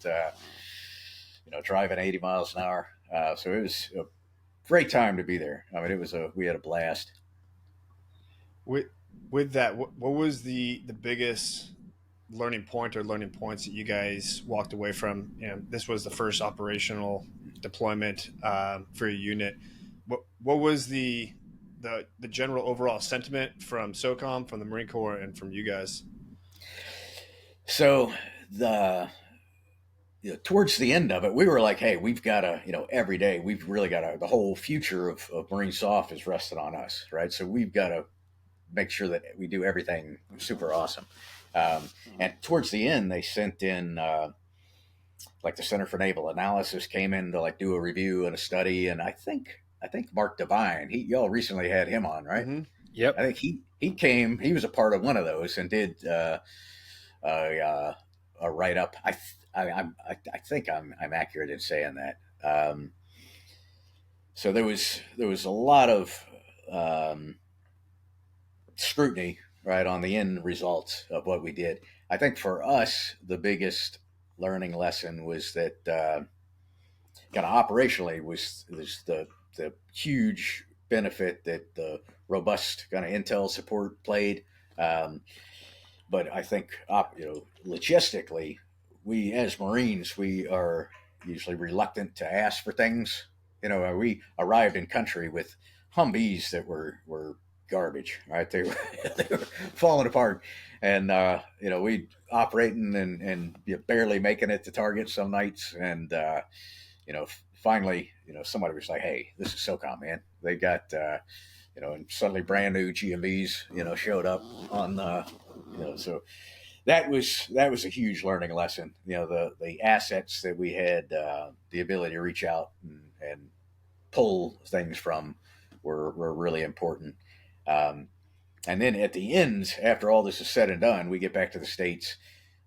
driving 80 miles an hour. So it was a great time to be there. I mean, we had a blast. With that, what was the biggest learning point or learning points that you guys walked away from? This was the first operational deployment for your unit. What was the general overall sentiment from SOCOM, from the Marine Corps, and from you guys? So towards the end of it, we were like, hey, we've got to, every day we've really got to, the whole future of Marine SOF is rested on us, right? So we've got to make sure that we do everything super awesome. And towards the end, they sent in, like the Center for Naval Analysis came in to like do a review and a study. And I think Mark Devine, y'all recently had him on, right? Mm-hmm. Yep. I think he came, he was a part of one of those and did a write up. I think I'm accurate in saying that. So there was a lot of scrutiny, right, on the end results of what we did. I think for us, the biggest learning lesson was that kind of operationally was the huge benefit that the robust kind of intel support played. But I think, logistically, we as Marines, we are usually reluctant to ask for things. We arrived in country with Humvees that were garbage, right? They were falling apart, and we operating and barely making it to target some nights, and finally, somebody was like, "Hey, this is SOCOM, man. They got." And suddenly brand new GMBs, showed up on, so that was a huge learning lesson. The assets that we had, the ability to reach out and pull things from were really important. And then at the end, after all this is said and done, we get back to the States.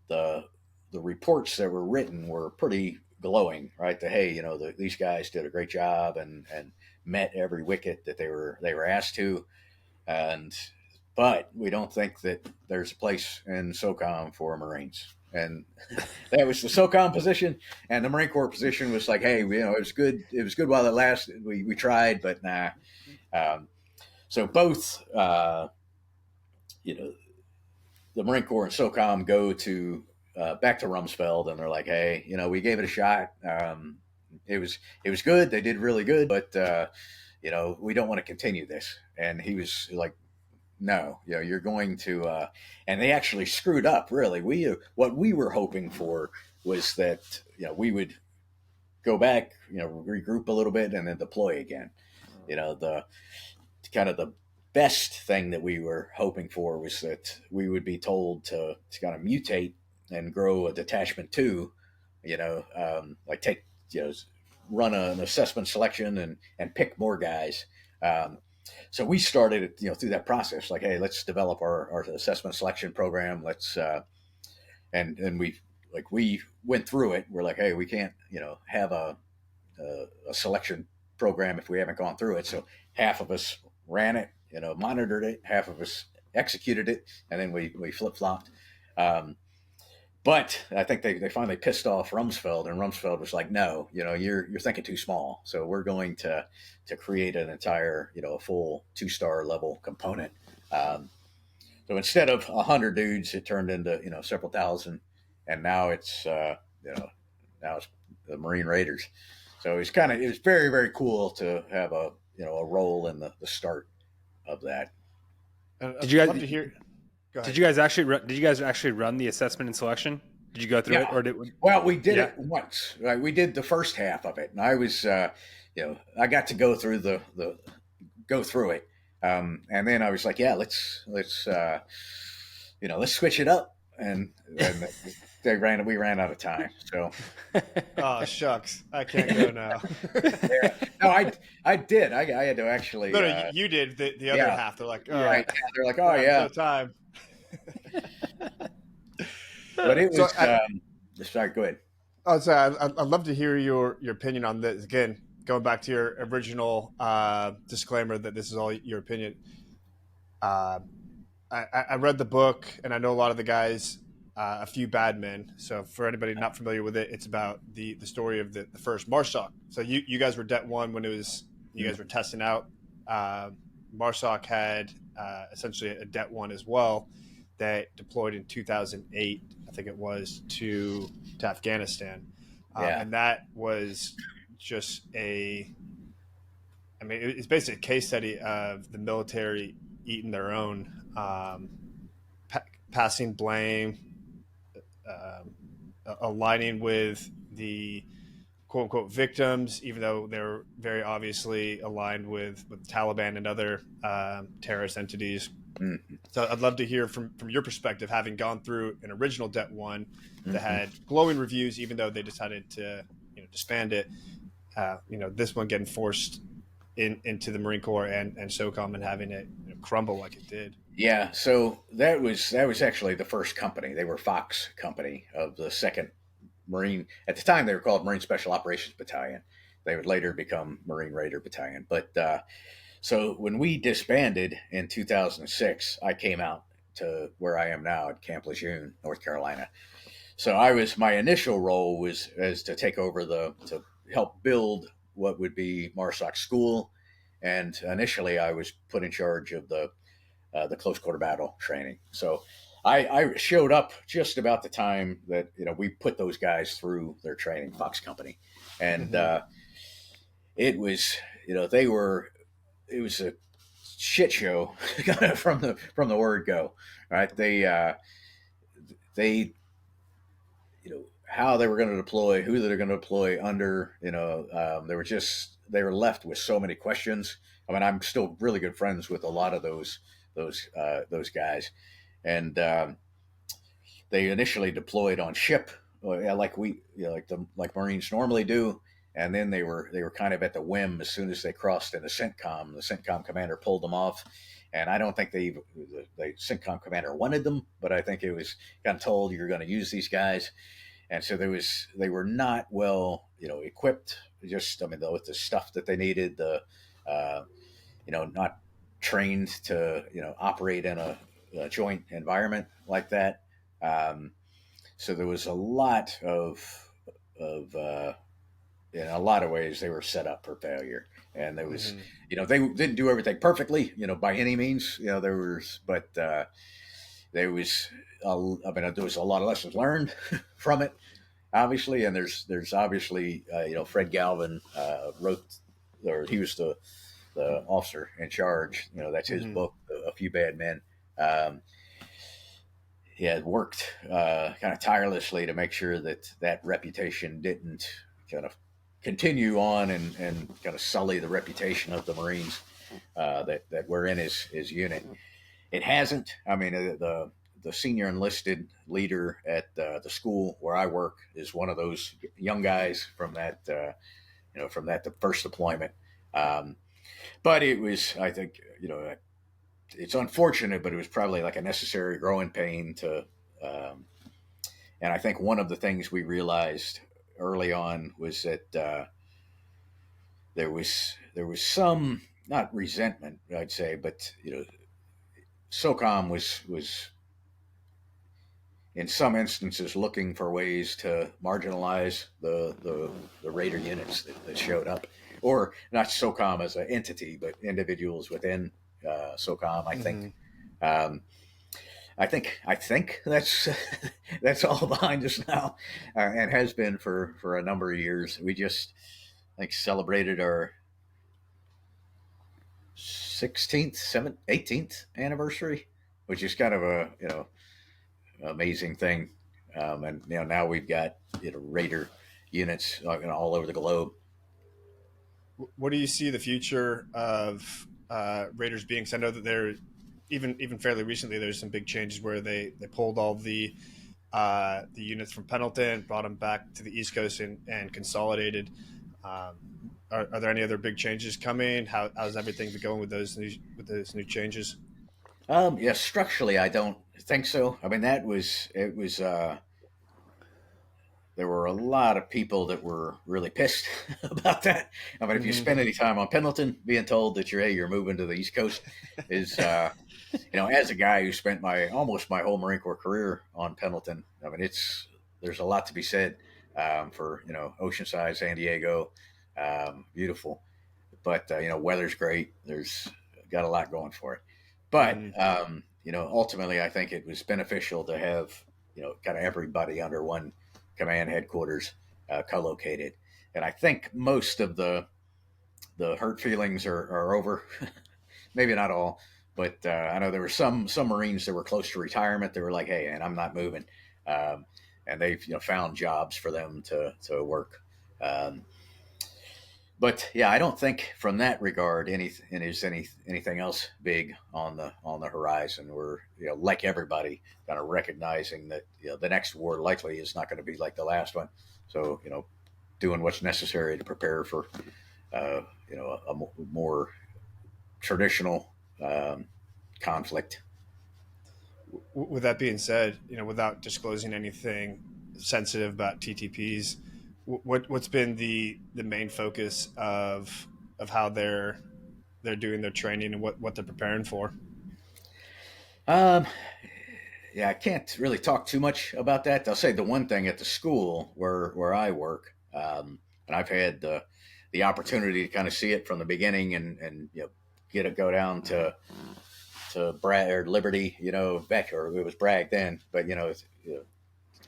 The reports that were written were pretty glowing, right? Hey, these guys did a great job and met every wicket that they were asked to, but we don't think that there's a place in SOCOM for Marines. And that was the SOCOM position, and the Marine Corps position was like, hey, it was good. It was good while it lasted. We tried, but nah. So both, the Marine Corps and SOCOM go to back to Rumsfeld, and they're like, hey, we gave it a shot. It was good. They did really good, but we don't want to continue this. And he was like, no, you're going to, and they actually screwed up. Really, what we were hoping for was that we would go back, regroup a little bit, and then deploy again. The kind of the best thing that we were hoping for was that we would be told to kind of mutate and grow a detachment too, like take, run an assessment selection and pick more guys. So we started, through that process, like, hey, let's develop our assessment selection program. Let's, and we went through it. We're like, hey, we can't, have a selection program if we haven't gone through it. So half of us ran it, monitored it, half of us executed it, and then we flip-flopped. But I think they finally pissed off Rumsfeld, and Rumsfeld was like, no, you're thinking too small. So we're going to create an entire, a full 2-star level component. So instead of 100 dudes, it turned into, several thousand, and now it's, now it's the Marine Raiders. So it was very, very cool to have a role in the start of that. Did you guys love to hear? Did you guys actually run the assessment and selection? Did you go through it, or Well, we did it once. Right? We did the first half of it, and I was, I got to go through go through it, and then I was like, yeah, let's switch it up, and we ran out of time. So, oh shucks, I can't go now. Yeah. No, I did. I had to actually. No, you did the other half. They're like, all right. They're like, oh yeah, no time. But it was. Sorry, go ahead. Oh, sorry. I'd love to hear your opinion on this. Again, going back to your original disclaimer that this is all your opinion. Uh, I read the book, and I know a lot of the guys, A Few Bad Men. So for anybody not familiar with it, it's about the story of the first MARSOC. So you guys were Det 1 when you guys were testing out. MARSOC had essentially a Det 1 as well that deployed in 2008, I think it was, to Afghanistan. Yeah. And that was just it's basically a case study of the military eating their own, passing blame, aligning with the quote unquote victims, even though they're very obviously aligned with Taliban and other terrorist entities. Mm-hmm. So I'd love to hear from your perspective, having gone through an original Det 1 that Mm-hmm. had glowing reviews, even though they decided to disband it. This one getting forced into the Marine Corps and SOCOM and having it crumble like it did. Yeah, so that was actually the first company. They were Fox Company of the Second Marine. At the time, they were called Marine Special Operations Battalion. They would later become Marine Raider Battalion. But so when we disbanded in 2006, I came out to where I am now at Camp Lejeune, North Carolina. So my initial role was as to take over to help build what would be MARSOC school, and initially I was put in charge of the close quarter battle training. So I showed up just about the time that we put those guys through their training, Fox Company, and it was it was a shit show from the word go. Right? They how they were going to deploy, who they're going to deploy under. They were left with so many questions. I mean, I'm still really good friends with a lot of those guys, and they initially deployed on ship, like like Marines normally do, and then they were kind of at the whim as soon as they crossed into CENTCOM. The CENTCOM commander pulled them off, and I don't think the CENTCOM commander wanted them, but I think it was kind of told you're going to use these guys, and so they were not well equipped. Just with the stuff that they needed, not trained to operate in a joint environment like that. So there was a lot of in a lot of ways they were set up for failure, and there was they didn't do everything perfectly by any means. There was, but there was there was a lot of lessons learned from it, obviously, and there's obviously Fred Galvin wrote, or he was the officer in charge. That's his book, A Few Bad Men. He had worked kind of tirelessly to make sure that reputation didn't kind of continue on and kind of sully the reputation of the Marines that were in his unit. It hasn't. I mean, the senior enlisted leader at the school where I work is one of those young guys from that the first deployment. But it was, I think, it's unfortunate, but it was probably like a necessary growing pain to. And I think one of the things we realized early on was that there was some, not resentment, I'd say, but SOCOM was in some instances looking for ways to marginalize the Raider units that showed up, or not SOCOM as an entity, but individuals within SOCOM. I think that's all behind us now, and has been for a number of years. We just celebrated our 16th, 7th, 18th anniversary, which is kind of a amazing thing. And now we've got Raider units all over the globe. What do you see the future of Raiders being? Because I know that they're even fairly recently there's some big changes where they pulled all the units from Pendleton, brought them back to the East Coast and consolidated. Are there any other big changes coming? How's everything been going with those new changes? Yeah, structurally, I don't think so. I mean, it was there were a lot of people that were really pissed about that. I mean, if you spend any time on Pendleton, being told that you're moving to the East Coast is as a guy who spent almost my whole Marine Corps career on Pendleton, I mean, there's a lot to be said for Oceanside, San Diego, beautiful, but weather's great. There's got a lot going for it, but Mhm. ultimately, I think it was beneficial to have kind of everybody under one command headquarters, co-located, and I think most of the hurt feelings are over. Maybe not all, but I know there were some Marines that were close to retirement. They were like, "Hey, man, I'm not moving," um, and they've found jobs for them to work. Um, but yeah, I don't think from that regard anything else big on the horizon. We're like everybody, kind of recognizing that the next war likely is not going to be like the last one. So doing what's necessary to prepare for a more traditional conflict. With that being said, without disclosing anything sensitive about TTPs, what's been the main focus of how they're doing their training and what they're preparing for? Um, yeah, I can't really talk too much about that. I'll say the one thing at the school where I work, and I've had the opportunity to kind of see it from the beginning and get it go down to Bragg or Liberty, back or it was Bragg then, but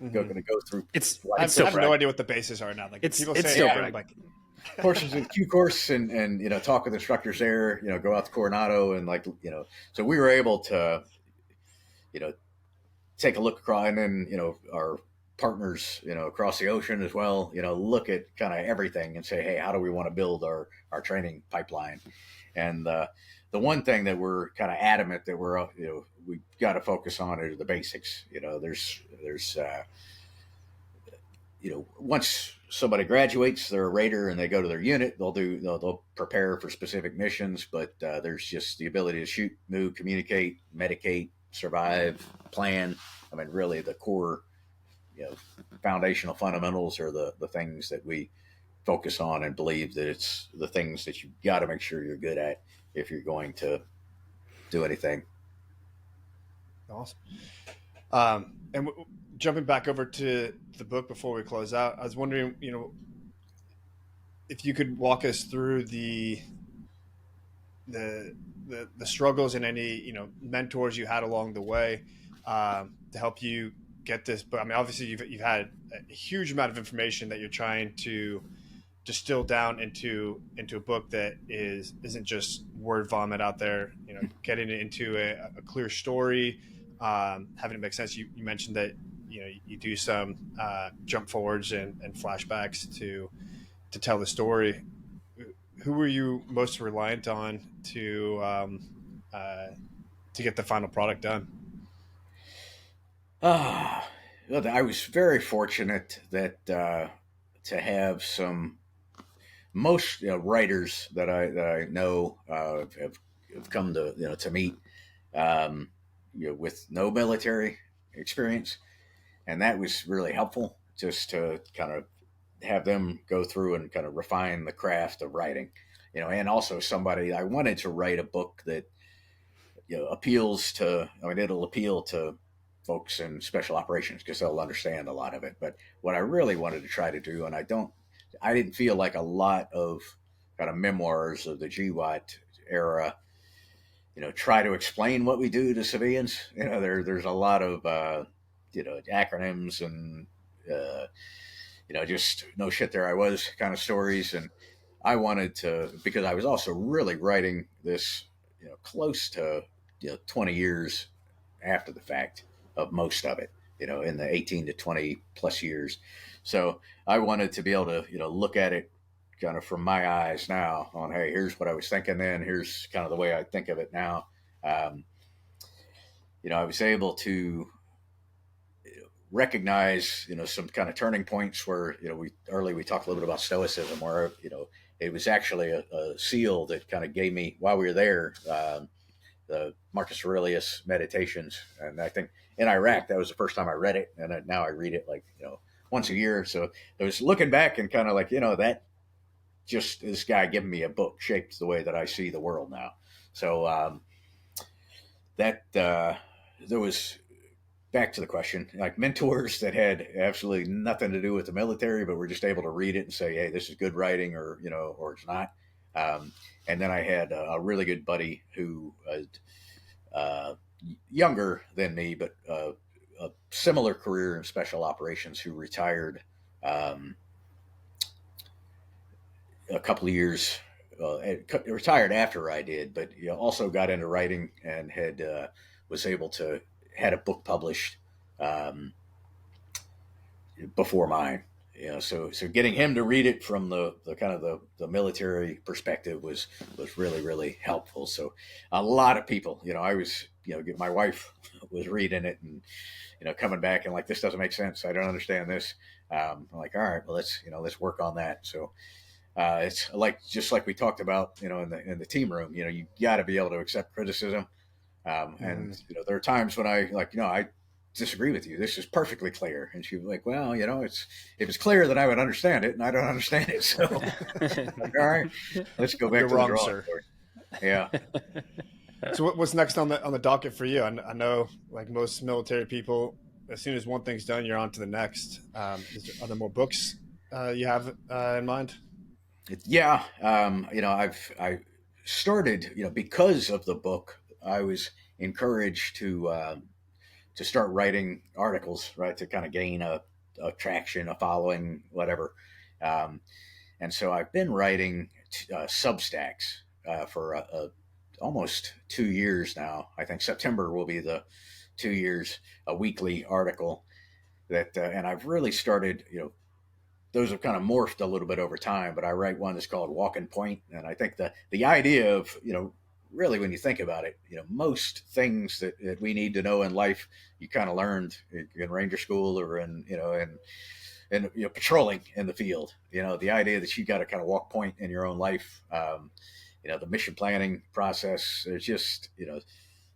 Mm-hmm. going to go through I It's have, I still have no Bragg. idea what the bases are now. Like It's people it's say still it, yeah, I'm Bragg. like, portions of the Q course and talk with instructors there, go out to Coronado and so we were able to you know take a look across, and then our partners across the ocean as well, look at kind of everything and say, hey, how do we want to build our training pipeline? And the one thing that we're kind of adamant that we got to focus on is the basics. There's once somebody graduates, they're a raider and they go to their unit, they'll prepare for specific missions, but there's just the ability to shoot, move, communicate, medicate, survive, plan. I mean, really, the core, you know, foundational fundamentals are the things that we focus on and believe that it's the things that you got to make sure you're good at if you're going to do anything. awesome. And jumping back over to the book before we close out, I was wondering, if you could walk us through the the struggles and any mentors you had along the way to help you get this. But I mean, obviously, you've had a huge amount of information that you're trying to distill down into a book that isn't just word vomit out there. Getting it into a clear story, having it make sense. You mentioned that you do some jump forwards and flashbacks to tell the story. Who were you most reliant on uh, to get the final product done? Ah, well, I was very fortunate that to have some most writers that I know have come to meet um, with no military experience, and that was really helpful just to kind of have them go through and kind of refine the craft of writing, and also somebody I wanted to write a book that appeals to. I mean, it'll appeal to folks in special operations because they'll understand a lot of it. But what I really wanted to try to do, and I didn't feel like a lot of kind of memoirs of the GWAT era, try to explain what we do to civilians. There's a lot of acronyms and just no shit. There I was kind of stories, and I wanted to because I was also really writing this, close to 20 years after the fact of most of it, in the 18 to 20 plus years. So I wanted to be able to, look at it kind of from my eyes now on, hey, here's what I was thinking then. Here's kind of the way I think of it now. Um, I was able to recognize, some kind of turning points where, we talked a little bit about stoicism where, it was actually a SEAL that kind of gave me while we were there, the Marcus Aurelius Meditations, and I think in Iraq that was the first time I read it, and now I read it like once a year. So I was looking back and kind of like that just this guy giving me a book shaped the way that I see the world now. So that there was, back to the question, like mentors that had absolutely nothing to do with the military, but were just able to read it and say, "Hey, this is good writing," or or it's not. And then I had a really good buddy who was younger than me, but a similar career in special operations, who retired a couple of years. Retired after I did, but also got into writing and had was able to had a book published um, before mine. So getting him to read it from the kind of the military perspective was really helpful. So a lot of people, I was, my wife was reading it and coming back and like, this doesn't make sense. I don't understand this. I'm like, all right, well, let's work on that. So it's like, just like we talked about, in the team room, you got to be able to accept criticism. And there are times when I disagree with you. This is perfectly clear. And she was like, well, if it's clear, that I would understand it, and I don't understand it. So, like, all right, let's go back You're to wrong, the drawing sir. board. Yeah. So what's next on the docket for you? I know, like most military people, as soon as one thing's done, you're on to the next. Are there more books you have in mind? Yeah. I started, because of the book, I was encouraged to start writing articles, right, to kind of gain a traction, a following, whatever. Um, and so I've been writing Substacks for almost 2 years now. I think September will be the 2 years, a weekly article that, and I've really started, those have kind of morphed a little bit over time, but I write one that's called Walking Point. And I think the idea of, really, when you think about it, most things that we need to know in life, you kind of learned in Ranger School or in patrolling in the field. The idea that you got to kind of walk point in your own life. The mission planning process. There's just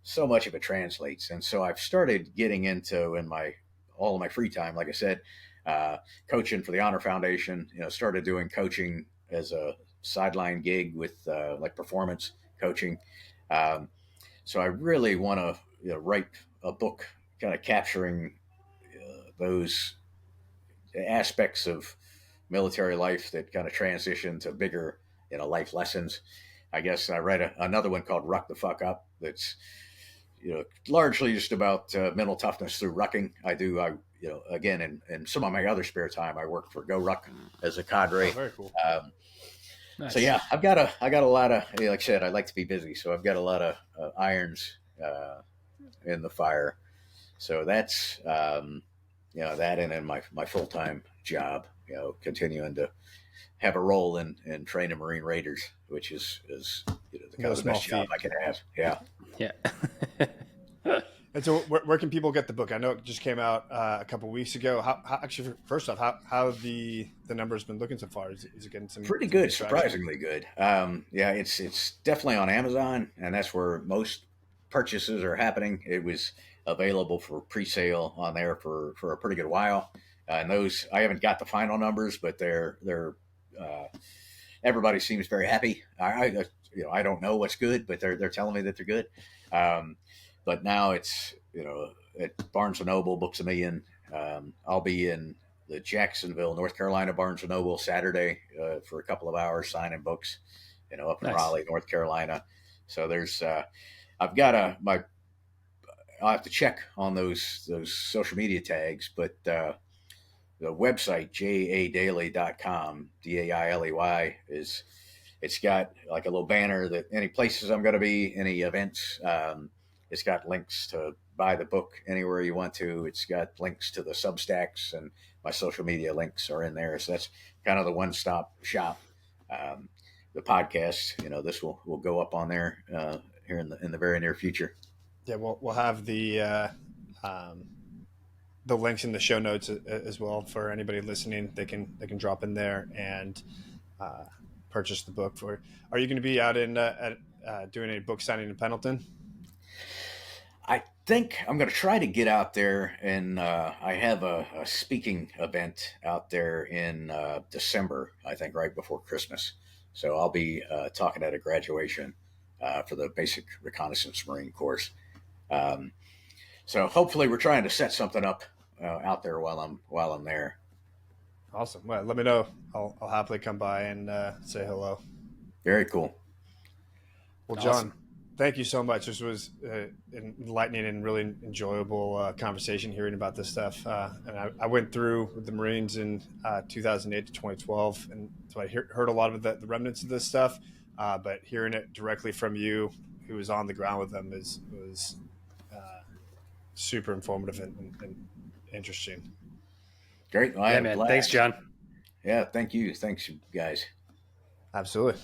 so much of it translates, and so I've started getting into, in all of my free time, like I said, coaching for the Honor Foundation. Started doing coaching as a sideline gig with like performance coaching. Um, so I really want to write a book kind of capturing those aspects of military life that kind of transition to bigger life lessons. I guess I read another one called Ruck the Fuck Up that's largely just about mental toughness through rucking. Again, in some of my other spare time, I work for Go Ruck as a cadre. Oh, very cool. Nice. So yeah, I got a lot of, like I said, I like to be busy, so I've got a lot of irons in the fire. So that's that, and then my full time job, continuing to have a role in training Marine Raiders, which is the kind of the best job I can have. Yeah. Yeah. And so, where can people get the book? I know it just came out a couple weeks ago. How actually, first off, how have the numbers been looking so far? Is it getting some Pretty some good, traction? surprisingly good. Yeah, it's definitely on Amazon, and that's where most purchases are happening. It was available for pre-sale on there for a pretty good while, and those, I haven't got the final numbers, but they're everybody seems very happy. I don't know what's good, but they're telling me that they're good. But now it's at Barnes and Noble, Books a Million. I'll be in the Jacksonville, North Carolina Barnes and Noble Saturday for a couple of hours signing books, up in Nice. Raleigh, North Carolina. So there's I've got I'll have to check on those social media tags, but the website jadailey.com, Dailey, it's got like a little banner that any places I'm going to be, any events. It's got links to buy the book anywhere you want to. It's got links to the Substacks, and my social media links are in there. So that's kind of the one-stop shop. The podcast, this will go up on there here in the very near future. Yeah, we'll have the links in the show notes as well for anybody listening. They can drop in there and purchase the book. Are you going to be out in doing any book signing in Pendleton? I think I'm going to try to get out there, and I have a speaking event out there in December, I think right before Christmas. So I'll be talking at a graduation for the basic reconnaissance Marine course. Um, so hopefully we're trying to set something up out there while I'm there. Awesome. Well, let me know. I'll happily come by and say hello. Very cool. Well, John, Awesome. thank you so much. This was enlightening and really enjoyable conversation hearing about this stuff. And I went through with the Marines in 2008 to 2012, and so I heard a lot of the remnants of this stuff. But hearing it directly from you, who was on the ground with them, was super informative and interesting. Great. Well, Yeah, I had a man. Thanks, blast. John. Yeah. Thank you. Thanks, you guys. Absolutely.